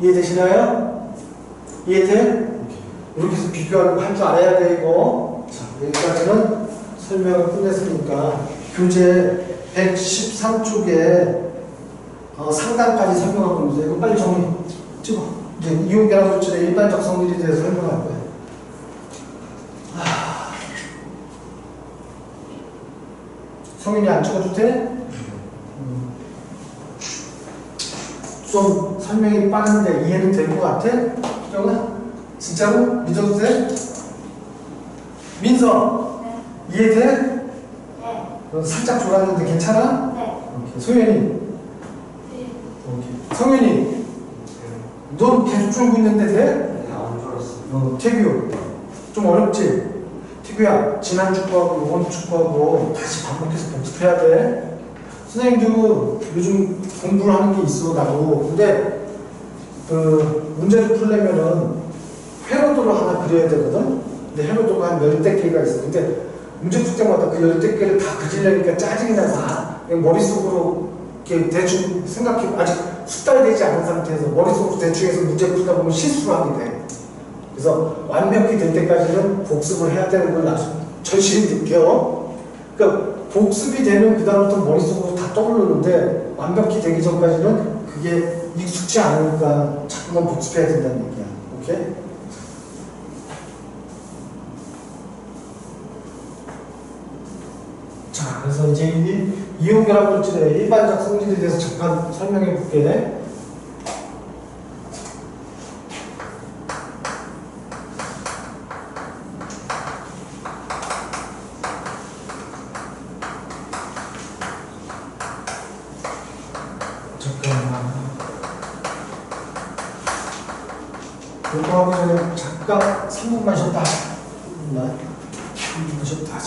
이해되시나요? 이해돼? 이렇게 해서 비교하는 할 줄 알아야 돼 이거. 자, 여기까지는 설명을 끝냈으니까 교재 113쪽에 상단까지 설명하고 있는데 이거 빨리 정리 찍어. 이제 이온결합 물질의 일반적 성질에 대해서 설명할 거예요. 성인이 안 찍어도 돼? 좀 설명이 빠른데 이해는 될 것 같아? 기정아? 진짜로? 믿어도 돼? 민서! 네. 이해돼? 네. 살짝 졸았는데 괜찮아? 네. 오케이. 소연이? 네. 오케이. 성윤이? 너 계속 졸고 있는데 돼? 안 졸았어. 태규 좀 어렵지? 태규야 지난주 거하고 이번 주 거하고 다시 반복해서 복습해야 돼. 선생님도 요즘 공부를 하는 게 있어 나도. 근데 그 문제를 풀려면은 회로도를 하나 그려야 되거든. 근데 회로도가 한 10대 개가 있어. 근데 문제 풀 때마다 그 10대 개를 다 그리려니까 짜증이 나서 그냥 머릿속으로 이렇게 대충 생각해. 아직 숙달되지 않은 상태에서 머릿속으로 대충해서 문제 풀다 보면 실수를 하게 돼. 그래서 완벽히 될 때까지는 복습을 해야 되는 걸 아주 절실히 느껴. 그러니까 복습이 되면 그 다음부터 머릿속으로 다 떠오르는데 완벽히 되기 전까지는 그게 익숙지 않으니까 자꾸만 복습해야 된다는 얘기야. 오케이? 자, 그래서 이제 이 이온결합 물질의 일반적 성질에 대해서 잠깐 설명해 볼게. 잠깐만. 이거 하기 전에 잠깐 3분만 쉬었다. 3분만 쉬었다.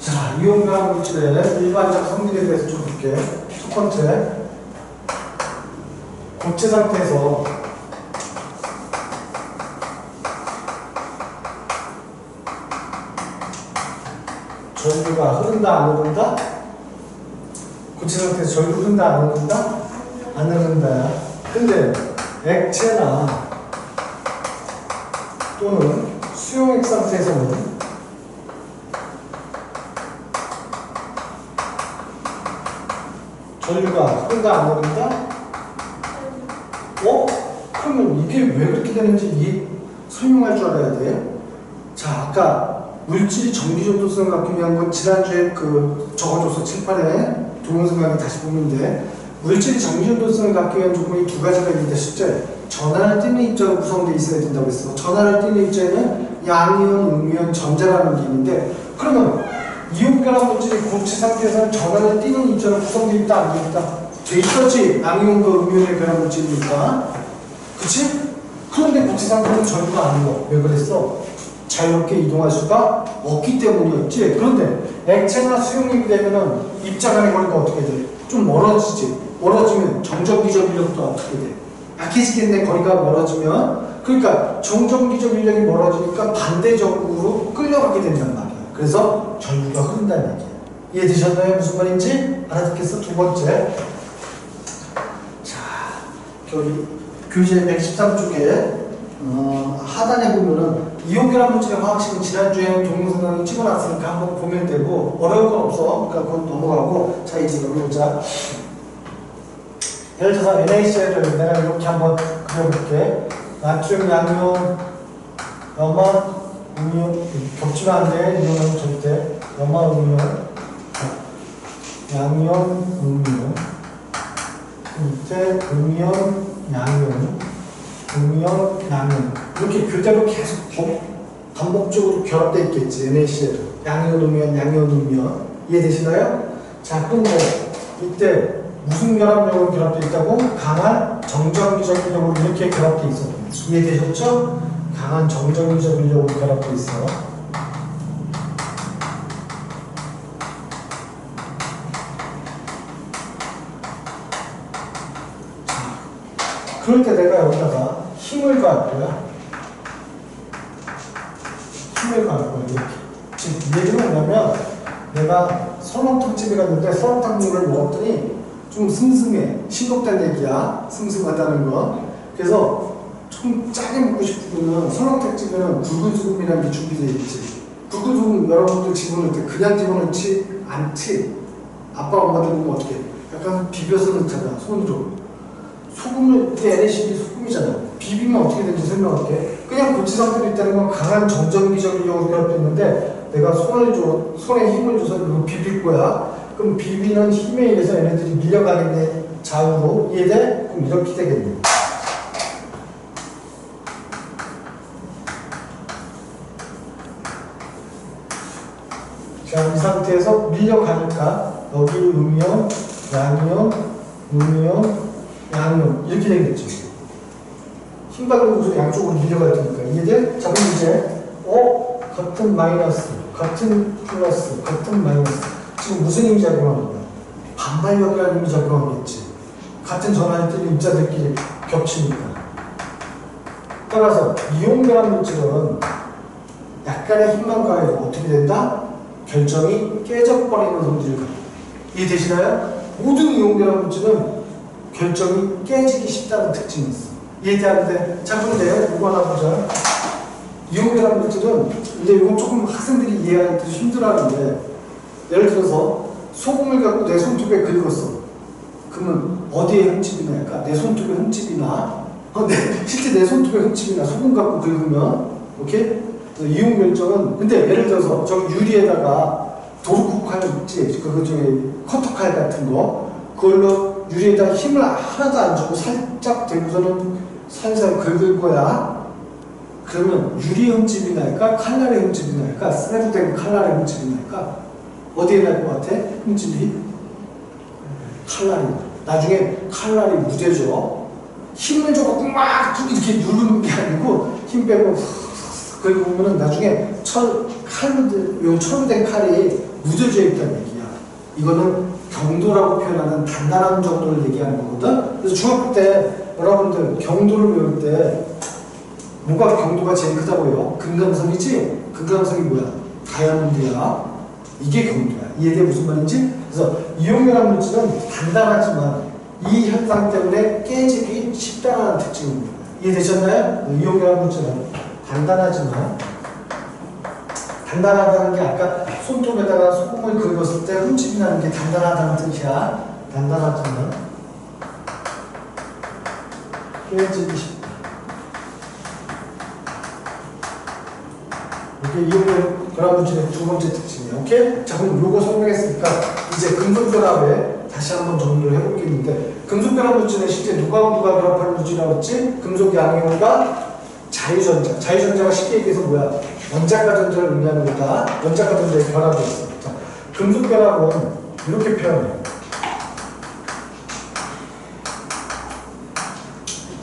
자, 이온결합 물질의 일반적 성질에 대해서 좀 볼게. 첫 번째, 고체 상태에서 전류가 흐른다, 안 흐른다? 고체 상태에서 전류 흐른다, 안 흐른다? 안 흐른다. 근데 액체나 또는 수용액 상태에서는 전류가 흐른다, 안 흐른다? 그러면 이게 왜 그렇게 되는지 설명할 줄 알아야 돼. 자, 아까 물질이 전기전도성을 갖기 위한 건 지난주에 적어줘서 7, 8에 동영상 강의 다시 보면 돼. 물질이 전기전도성을 갖기 위한 조건이 두 가지가 있는데 실제 전하를 띠는 입자로 구성되어 있어야 된다고 했어. 전하를 띠는 입자에는 양이온, 음이온, 전자라는 게 있는데 그러면 이온결합 물질이 고체 상태에서는 전하를 띠는 입자로 구성되어 있다, 안 되어 있다? 돼 있었지. 양이온과 음이온의 결합 물질이니까. 그치? 그런데 고체 상태는 전류가 안 흘러. 왜 그랬어? 자유롭게 이동할 수가 없기 때문이었지. 그런데 액체나 수용액이 되면은 입자 간의 거리가 어떻게 돼? 좀 멀어지지. 멀어지면 정전기적 인력도 어떻게 돼? 약해지겠네. 거리가 멀어지면. 그러니까 정전기적 인력이 멀어지니까 반대적으로 끌려가게 된단 말이야. 그래서 전류가 흐른다는 얘기야. 이해되셨나요? 무슨 말인지 알아듣겠어? 두 번째, 자, 여기 교재 113쪽에 하단에 보면은 이온결합 물질의 화학식은 지난주에 동영상 강의 찍어놨으니까 한번 보면 되고 어려울 건 없어. 그러니까 그건 넘어가고. 자, 이제 여기 보자. 예를 들어서 NaCl을 내가 이렇게 한번 그려볼게. 나트륨, 양이온, 염화, 음이온 겹치면 안 돼. 이온은 절대. 염화, 음이온, 양이온, 음이온, 밑에 음이온, 양이온, 음이온, 양이온 이렇게 그대로 계속 반복적으로 결합되어 있겠지. NaCl 양이온, 음이온, 양이온, 음이온. 이해되시나요? 자, 그런데 이때 무슨 결합력으로 결합되어 있다고? 강한 정전기적 인력으로 이렇게 결합되어 있어. 이해되셨죠? 강한 정전기적 인력으로 결합되어 있어. 그럴 때 내가 여기다가 힘을 가할 거야. 힘을 가할 거야. 이렇게. 지금 이 얘기는 뭐냐면 내가 설렁탕집에 갔는데 설렁탕물을 먹었더니 좀 슴슴해. 신곡된 얘기야. 슴슴하다는 거. 그래서 좀 짜게 먹고 싶으면 설렁탕집에는 굵은 소금이라는 게 준비되어 있지. 굵은 소금 여러분들 집어넣을 때 그냥 집어넣지 않지. 아빠 엄마들 보면 어떻게 해? 약간 비벼서 넣잖아. 손으로. 소금은 이게 NaCl이 소금이잖아. 비비면 어떻게 되는지 설명할게. 그냥 고체 상태로 있다는 건 강한 정전기적 인력으로 결합됐는데 내가 손에 힘을 줘서 이거 비빌 거야. 그럼 비비는 힘에 의해서 얘네들이 밀려가겠네. 좌우로. 이해돼? 그럼 이렇게 되겠네. 자, 이 상태에서 밀려가니까 여기 음이온, 양이온, 음이온, 양이온 이렇게 되겠죠. 힘받는 곳으로 양쪽으로 밀려가야 되니까. 이해돼? 자, 그럼 이제 같은 마이너스, 같은 플러스, 같은 마이너스. 지금 무슨 힘이 작용하는 거야? 반발력이라는 힘이 작용하겠지. 같은 전하들끼리 입자들끼리 겹치니까. 따라서 이온결합 물질은 약간의 힘만 가해도 어떻게 된다? 결정이 깨져버리는 성질을 갖고 이해되시나요? 모든 이온결합 물질은 결정이 깨지기 쉽다는 특징이 있어. 이해되는데 자 그럼 내가 이거 하나 보자. 이온결합 물질은 근데 이거 조금 학생들이 이해하기 더 힘들어하는데 예를 들어서 소금을 갖고 내 손톱에 긁었어. 그러면 어디에 흠집이 날까? 내 손톱에 흠집이 나? 실제 내 손톱에 흠집이 나. 소금 갖고 긁으면 오케이? 이온 결정은 근데 예를 들어서 저기 유리에다가 도루쿠칼 있지? 그 중에 커터칼 같은 거 그걸로 유리에다 힘을 하나도 안 주고 살짝 대고서는 살살 긁을 거야. 그러면 유리 흠집이 날까? 칼날의 흠집이 날까? 쇠로 된 칼날의 흠집이 날까? 어디에 날 것 같아? 흠집이? 칼날이. 나중에 칼날이 무죄죠. 힘을 줘서 막 이렇게 누르는 게 아니고 힘 빼고 그리고 보면은 나중에 철로 된 칼이 무뎌져 있다는 얘기야. 이거는 경도라고 표현하는 단단한 정도를 얘기하는 거거든. 그래서 중학교 때 여러분들 경도를 배울 때 뭐가 경도가 제일 크다고요? 금강석이지? 금강석이 뭐야? 다이아몬드야. 이게 경도야. 이해돼 무슨 말인지? 그래서 이온결합 물질은 단단하지만 이 현상 때문에 깨지기 쉽다는 특징입니다. 이해되셨나요? 이온결합 물질은 단단하지만 단단하다는 게 아까 손톱에다가 소금을 긁었을 때 흠집이 나는 게 단단하다는 뜻이야. 단단하지만 깨지기 쉽다. 이게 이온결합 물질의 두 번째 특징이에요. 오케이? 자 그럼 요거 설명했으니까 이제 금속결합에 다시 한번 정리를 해볼 게 있는데 금속결합 물질은 실제 누가 결합하는 물질이라고 했지? 금속 양이온과 자유전자. 자유전자가 쉽게 얘기해서 뭐야? 원자과 전자를 의미하는 거다. 원자과 전자의 결합이 있어. 자, 금속결합은 이렇게 표현해.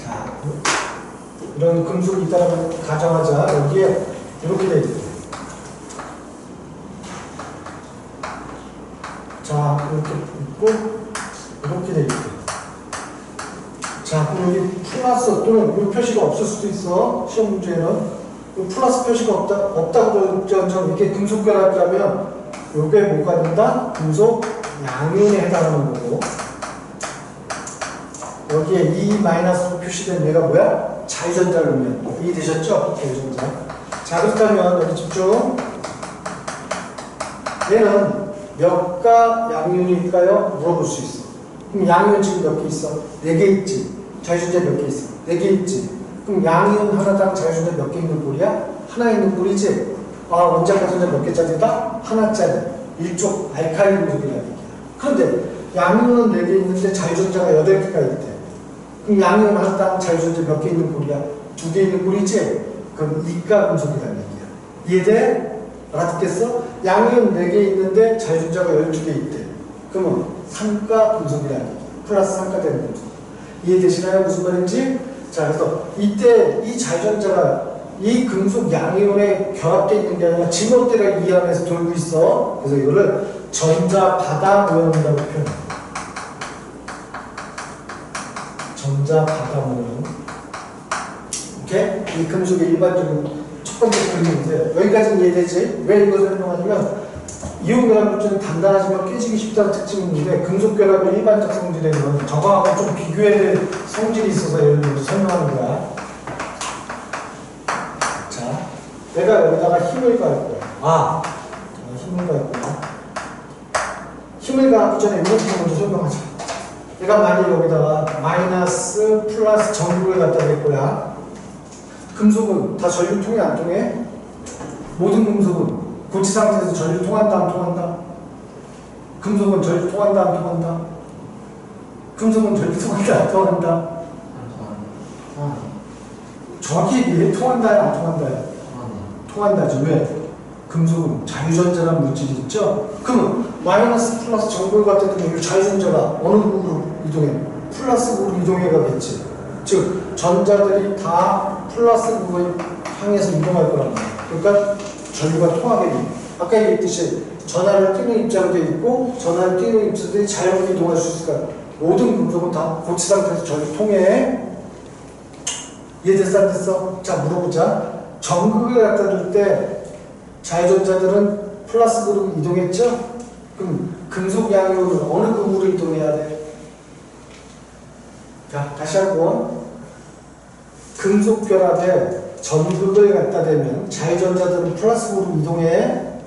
자, 이런 금속이 있다고 가정하자. 여기에 이렇게 돼 있대. 자, 이렇게 있고 이렇게 돼 있대. 자, 그럼 여기 플러스 또는 이 표시가 없을 수도 있어. 시험 문제에는 플러스 표시가 없다고 그러죠. 이렇게 금속결합이라면 이게 뭐가 된다? 금속 양이온에 해당하는 거고 여기에 E- 표시된 얘가 뭐야? 자유전자를 의미하는 거. 이해되셨죠? 자유전자. 자, 그렇다면 여기 집중. 얘는 몇 가 양이온일까요? 물어볼 수 있어. 그럼 양이온 지금 몇 개 있어? 4개 있지. 자유전자 몇 개 있어? 4개 있지. 그럼 양이온 하나당 자유전자 몇 개 있는 꼴이야? 하나 있는 꼴이지. 아, 원자과 전자 몇 개짜리다? 하나짜리. 일종 알카리 금속이라는 얘기야. 그런데 양이온은 4개 있는데 자유전자가 8개가 있대. 그럼 양이온 하나당 자유전자 몇 개 있는 꼴이야? 2개 있는 꼴이지. 그럼 이가 금속이라는 얘기야. 이해돼? 알아듣겠어? 양이온 4개 있는데 자유전자가 12개 있대. 그러면 3가 금속이라는 얘기야. 플러스 3가 되는 거죠. 이해되시나요? 무슨 말인지? 자, 그래서 이때 이 자유전자가 이 금속 양이온에 결합되어 있는 게 아니라 지멋대로 이 안에서 돌고 있어. 그래서 이거를 전자바다 모형이라고 표현합니다. 전자바다 모형. 오케이? 이 금속의 일반적인 첫 번째 그림인데 여기까지는 이해되지? 왜 이걸 설명하냐면 이온결합 물질은 단단하지만 깨지기 쉽다는 특징이 있는데 금속결합의 일반적 성질에는 저거하고 좀 비교해야 될 성질이 있어서 예를 들어서 설명하는 거야. 자, 내가 여기다가 힘을 가할 거야. 힘을 가할 거야. 힘을 가하기 전에 이것부터 먼저 설명하자. 내가 만약 여기다가 마이너스 플러스 전극을 갖다 댈 거야. 금속은 다 전류 통해 안 통해? 모든 금속은 고치 상태에서 전류 통한다 안 통한다? 금속은 전류 통한다 안 통한다? 금속은 전류 통한다 안 통한다? 정확히 얘기해. 통한다 안 통한다? 통한다죠. 왜? 금속은 자유전자라는 물질이 있죠? 그러면 마이너스 플러스 전극을 갖다 두면 이 자유전자가 어느 부분으로 이동해? 플러스 부분으로 이동해 가겠지. 즉 전자들이 다 플러스 부분을 향해서 이동할 거란 말이야. 그러니까 전류가 통하게 돼. 아까 얘기했듯이 전하를 띄는 입자로 되어 있고 전하를 띄는 입자들이 자유롭게 이동할 수 있으니까 모든 금속은 다 고치 상태에서 전류 통해. 이해됐어 안 됐어? 자, 물어보자. 전극을 갖다 둘 때 자유전자들은 플러스 그룹 이동했죠? 그럼 금속 양이온은 어느 극으로 이동해야 돼? 자, 다시 한번. 금속 결합에 전극을 갖다 대면 자유전자들은 플러스 그룹 이동해.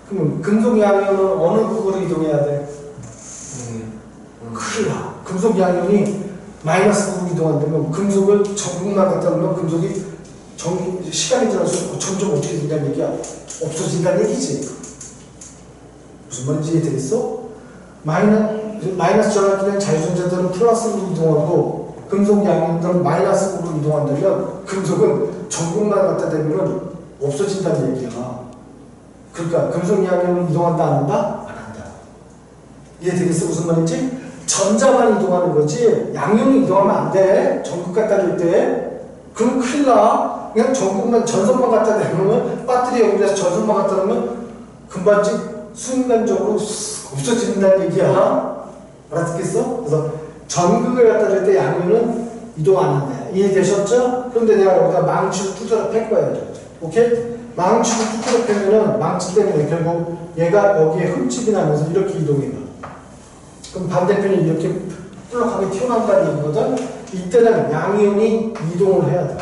그럼 금속 양이온은 어느 극으로 이동해야 돼? 큰일 나. 금속 양이온이 마이너스 극으로 이동한다면 금속을 전극만 갖다 놓으면 금속이 시간이 지날수록 점점 어떻게 된다는 얘기야? 없어진다는 얘기지. 무슨 말인지 이해되겠어? 마이너스 전압기는 자유전자들은 플러스로 이동하고 금속 양이온들은 마이너스로 이동한다면 금속은 전극만 갖다 대면 없어진다는 얘기야. 그러니까 금속 양이온은 이동한다 안 한다? 안 한다. 이해되겠어? 무슨 말인지? 전자만 이동하는 거지 양이온이 이동하면 안 돼. 전극 갖다 줄 때. 그럼 큰일 나. 그냥 전선만 갖다 대면 배터리 연결해서 전선만 갖다 놓으면 금반지 순간적으로 없어진다는 얘기야. 알아듣겠어? 그래서 전극을 갖다 줄 때 양이온은 이동 안 한다. 이해되셨죠? 그런데 내가 여기다 망치로 두드러 팰 거예요. 오케이? 망치로 두드러 패면은 망치 때문에 결국 얘가 여기에 흠집이 나면서 이렇게 이동해요. 그럼 반대편이 이렇게 뿔럭하게 튀어나온다는 얘기거든? 이때는 양이온이 이동을 해야 돼.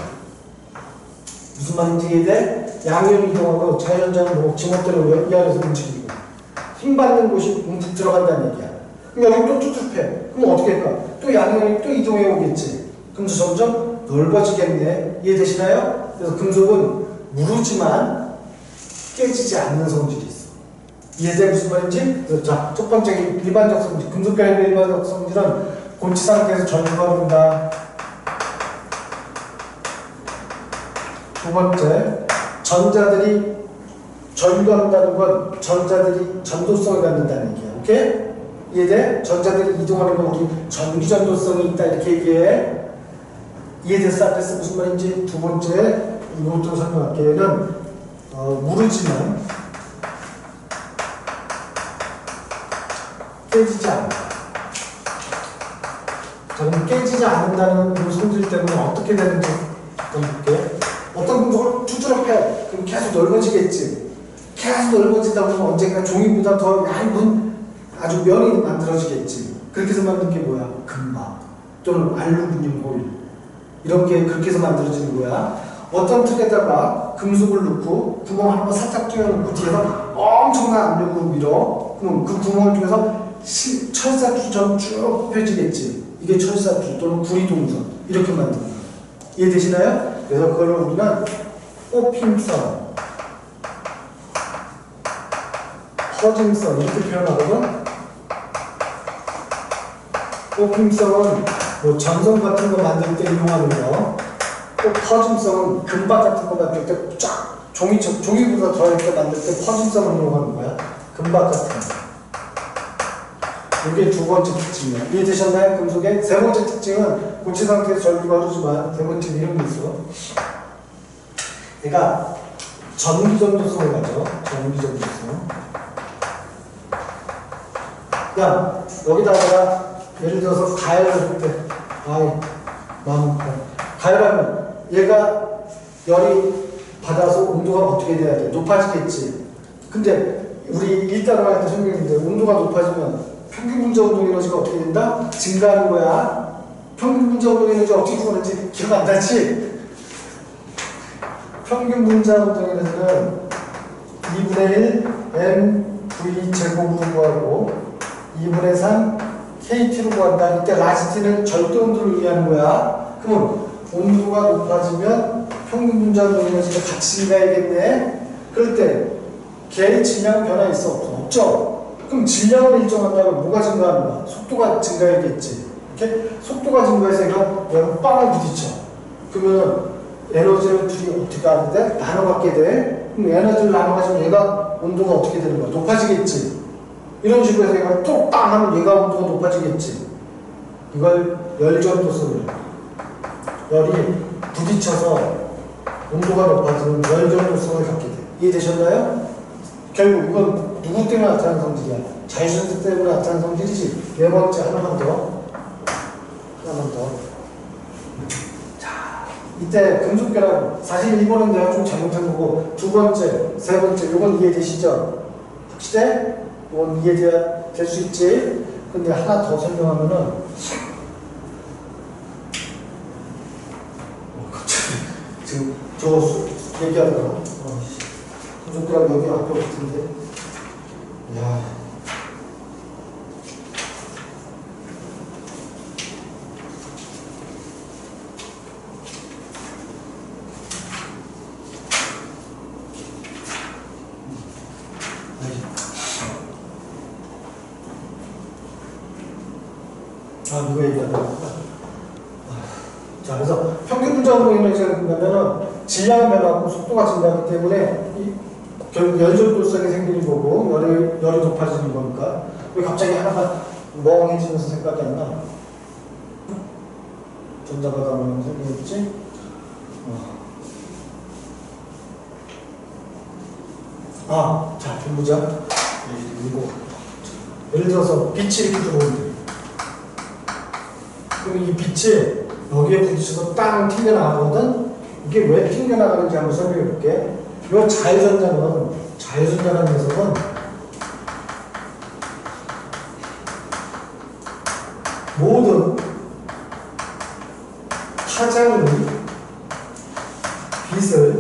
무슨 말인지 이해돼? 양이온이 이동하고 자유전자는 뭐 지멋대로 이 안에서 움직이고 힘 받는 곳이 움푹 들어간다는 얘기야. 그럼 여기 또 뚜둑 패. 그럼 어떻게 할까? 또 양이온이 또 이동해 오겠지. 그럼 점점 넓어지겠네. 이해되시나요? 그래서 금속은 무르지만 깨지지 않는 성질이 있어. 이해돼? 무슨 말인지? 그래서 자, 첫 번째 일반적 성질, 금속결합의 일반적 성질은 본체 상태에서 전류가 흐른다. 두 번째, 전자들이 전류가 흐른다는 건 전자들이 전도성을 갖는다는 얘기야. 오케이? 이해돼? 전자들이 이동하는 건 우리 전기 전도성이 있다 이렇게 얘기해. 이해됐어? 안 됐어? 무슨 말인지? 두 번째, 이것도 설명할게요. 얘는 무르지만 깨지지 않는다. 자, 그럼 깨지지 않는다는 그 성질 때문에 어떻게 되는지 볼게. 어떤 금속을 두드러 패. 그럼 계속 넓어지겠지. 계속 넓어지다 보면 언젠가 종이보다 더 얇은 아주 면이 만들어지겠지. 그렇게 해서 만든 게 뭐야? 금막 또는 알루미늄 홀. 이런 게 그렇게 해서 만들어지는 거야. 어떤 틀에다가 금속을 넣고 구멍 한번 살짝 뚫어놓고 뒤에서 엄청난 압력으로 밀어. 그럼 그 구멍을 통해서 철사주처럼 쭉 펴지겠지. 이게 철사주 또는 구리동선 이렇게 만든 거야. 이해되시나요? 그래서 그걸 우리는 뽑힘선, 퍼짐선 이렇게 표현하거든. 뽑힘선은 뭐 전선 같은 거 만들 때 이용하는 거, 또 퍼짐선은 금박 같은 거 만들 때 쫙 종이보다 더 이렇게 만들 때 퍼짐선을 이용하는 거야. 금박 같은 거. 이게 두 번째 특징이야. 이해되셨나요? 금속의 세 번째 특징은 본체 상태에서 전류가 흐르지만 세 번째 이런 게 있어. 얘가 전기 전도성을 가져. 전기 전도성. 그냥 여기다가 예를 들어서 가열을 할 때, 마음 아파. 가열하면 얘가 열이 받아서 온도가 어떻게 돼야 돼? 높아지겠지. 근데 우리 1단원 할 때 설명했는데 온도가 높아지면 평균 분자 운동 에너지가 어떻게 된다? 증가하는 거야. 평균 분자 운동 에너지 어떻게 구하는지 기억 안 나지? 평균 분자 운동 에너지는 2분의 1 mv 제곱으로 구하고 2분의 3 kT로 구한다. 이때 라지티는 절대 온도를 의미하는 거야. 그러면 온도가 높아지면 평균 분자 운동 에너지가 같이 증가해야겠네. 그럴 때 걔의 질량 변화 있어? 없죠? 그럼 질량을 일정한다면 뭐가 증가하는 거야? 속도가 증가해야겠지. 이렇게? 속도가 증가해서 얘가 빵을 부딪혀. 그러면 에너지를 둘이 어떻게 하는데? 나눠 갖게 돼. 그럼 에너지를 나눠 가지면 얘가 온도가 어떻게 되는 거야? 높아지겠지. 이런 식으로 해서 얘가 또 빵 하면 얘가 온도가 높아지겠지. 이걸 열전도성을. 열이 부딪혀서 온도가 높아지는 열전도성을 갖게 돼. 이해되셨나요? 결국 이건 누구 때문에 나타나는 성질이야? 자유전자 때문에 나타나는 성질이지. 네 번째 하나만 더. 자, 이때 금속결합 사실 이거는 내가 좀 잘못한 거고 두 번째, 세 번째 이건 이해되시죠? 확실해? 이건 이해될 수 있지? 근데 하나 더 설명하면은 갑자기 지금 저거 얘기하다가 손가락 여기 앞에 붙은데 야. 이거 얘기하다. 자, 그래서 평균 분자로 보이는 시간을 보면은 질량은 변하고 속도가 증가하기 때문에 연속돌성이 생기는 거고 열이 높아지는 거니까 왜 갑자기 하나가 멍해지면서 생각이 안 나? 전자바다 모양 생기겠지? 자, 좀 보자. 이거 예를 들어서 빛이 이렇게 들어오는데 그럼 이 빛이 여기에 부딪혀서 땅 튕겨나가거든? 이게 왜 튕겨나가는지 한번 설명해 볼게. 이 자유전자라는 녀석은 모든 파장의 빛을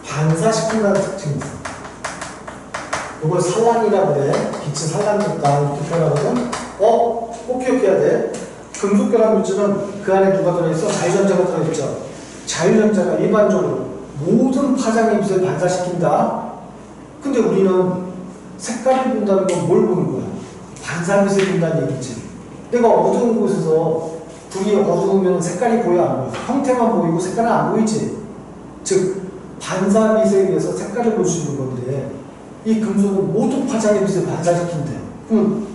반사시킨다는 특징이 있어. 이걸 산란이라고 그래. 빛이 산란됐다 이렇게 표현하거든. 꼭 기억해야 돼. 금속결합 물질은 그 안에 누가 들어있어? 자유전자가 들어있죠. 자유전자가 일반적으로 모든 파장의 빛을 반사시킨다. 근데 우리는 색깔을 본다는 건 뭘 보는 거야? 반사빛을 본다는 얘기지. 내가 어두운 곳에서 불이 어두우면 색깔이 보여 안 보여? 형태만 보이고 색깔은 안 보이지. 즉 반사빛에 의해서 색깔을 볼 수 있는 건데 이 금속은 모든 파장의 빛을 반사시킨대. 그럼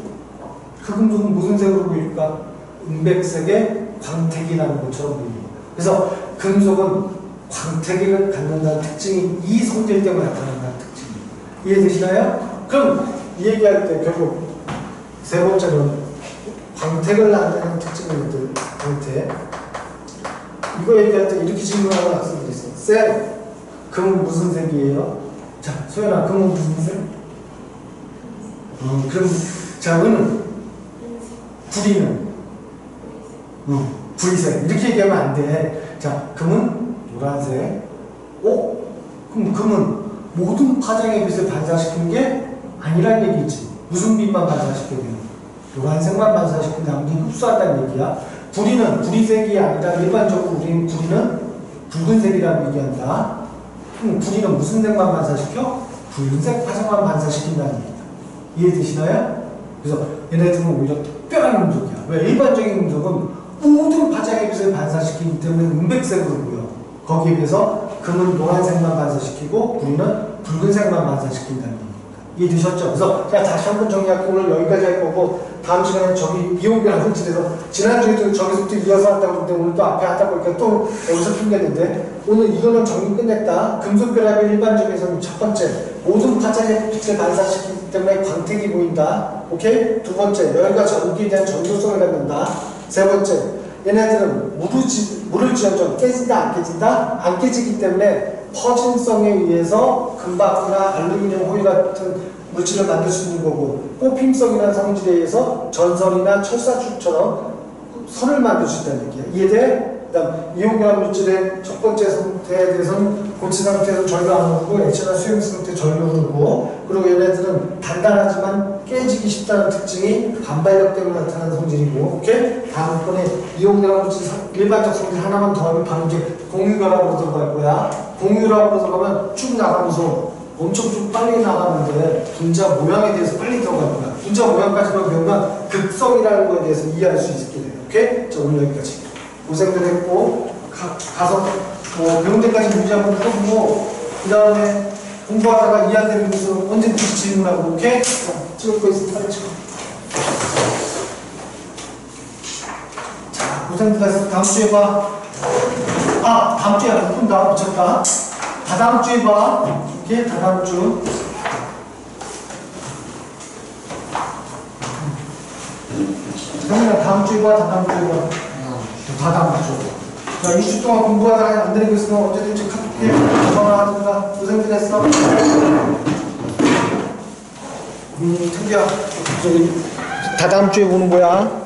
그 금속은 무슨 색으로 보일까? 은백색의 광택이라는 것처럼 보입니다. 그래서 금속은 광택을 갖는다는 특징이 이 성질 때문에 나타난다는 특징이에요. 이해되시나요? 그럼 이 얘기할 때 결국 세 번째는 광택을 낳는 특징들, 광택. 이거 얘기할 때 이렇게 질문하는 학생들이 있어요. 쌤, 금은 무슨 색이에요? 자, 소연아, 금은 무슨 색? 그럼 자, 은은? 구리는? 구리색. 이렇게 얘기하면 안 돼. 자, 금은 노란색. 그럼 금은 모든 파장의 빛을 반사시키는 게 아니란 얘기지. 무슨 빛만 반사시켜요? 노란색만 반사시킨다는 게 흡수한다는 얘기야. 구리는 구리색이 아니라 일반적으로 우리는 구리는 붉은색이라고 얘기한다. 그럼 구리는 무슨 색만 반사시켜? 붉은색 파장만 반사시킨다는 얘기다. 이해되시나요? 그래서 얘네들은 오히려 특별한 금속이야. 왜? 일반적인 금속은 모든 파장의 빛을 반사시키기 때문에 은백색으로 보여. 거기에 비해서 금은 노란색만 반사시키고 구리는 붉은색만 반사시킨다는 얘기입니다. 이해되셨죠? 그래서 제가 다시 한번 정리할게요. 오늘 여기까지 할 거고 다음 시간에 저기 이용결합 물질에서 지난주에도 저기서부터 이어서 한다고 했는데 오늘 또 앞에 하다 보니까 또 여기서 튕겼는데 오늘 이거는 정리 끝냈다. 금속결합의 일반적에서는 첫 번째 모든 파장의 빛을 반사시키기 때문에 광택이 보인다. 오케이? 두 번째 열과 전기에 대한 전도성을 갖는다. 세 번째 얘네들은 물을 지어줘 깨진다 안 깨진다? 안 깨지기 때문에 퍼진성에 의해서 금박이나 알루미늄 호일 같은 물질을 만들 수 있는 거고 뽑힘성이라는 성질에 의해서 전선이나 철사축처럼 선을 만들 수 있다는 얘기야. 이해돼? 그 다음 이온결합 물질의 첫 번째 상태에 대해서는 고체 상태에서 전류 안 오르고 액체나 수용 상태 전류 오르고 그리고 얘네들은 단단하지만 깨지기 쉽다는 특징이 반발력 때문에 나타나는 성질이고 오케이? 다음번에 이온결합 물질 일반적 성질 하나만 더 하면 바로 이제 공유결합으로 들어갈 거야. 공유결합으로 들어가면 쭉 나가면서 엄청 좀 빨리 나가는데 분자 모양에 대해서 빨리 들어갈 거야. 분자 모양까지만 배우면 극성이라는 거에 대해서 이해할 수 있게 돼요. 오케이? 자, 오늘 여기까지. 고생들 했고 가서 배운 데까지 문제 한번 풀어보고 그 다음에 공부하다가 이해 안 되는 것은 언제든지 질문하고 오케이? 자, 찍을 거 있으면 빨리 찍어. 자, 고생들 했어. 다음 주에 봐. 다음 주에 안 푼다. 미쳤다. 다다음 주에 봐. 오케이? 다다음 주. 형이랑 다음 주에 봐. 다다음 주에 봐. 다다음 주. 자, 2주 동안 공부하다가 안 되는 거 있으면 언제든지 카톡해. 전화하든가. 고생들 했어. 저기 다다음 주에 보는 거야.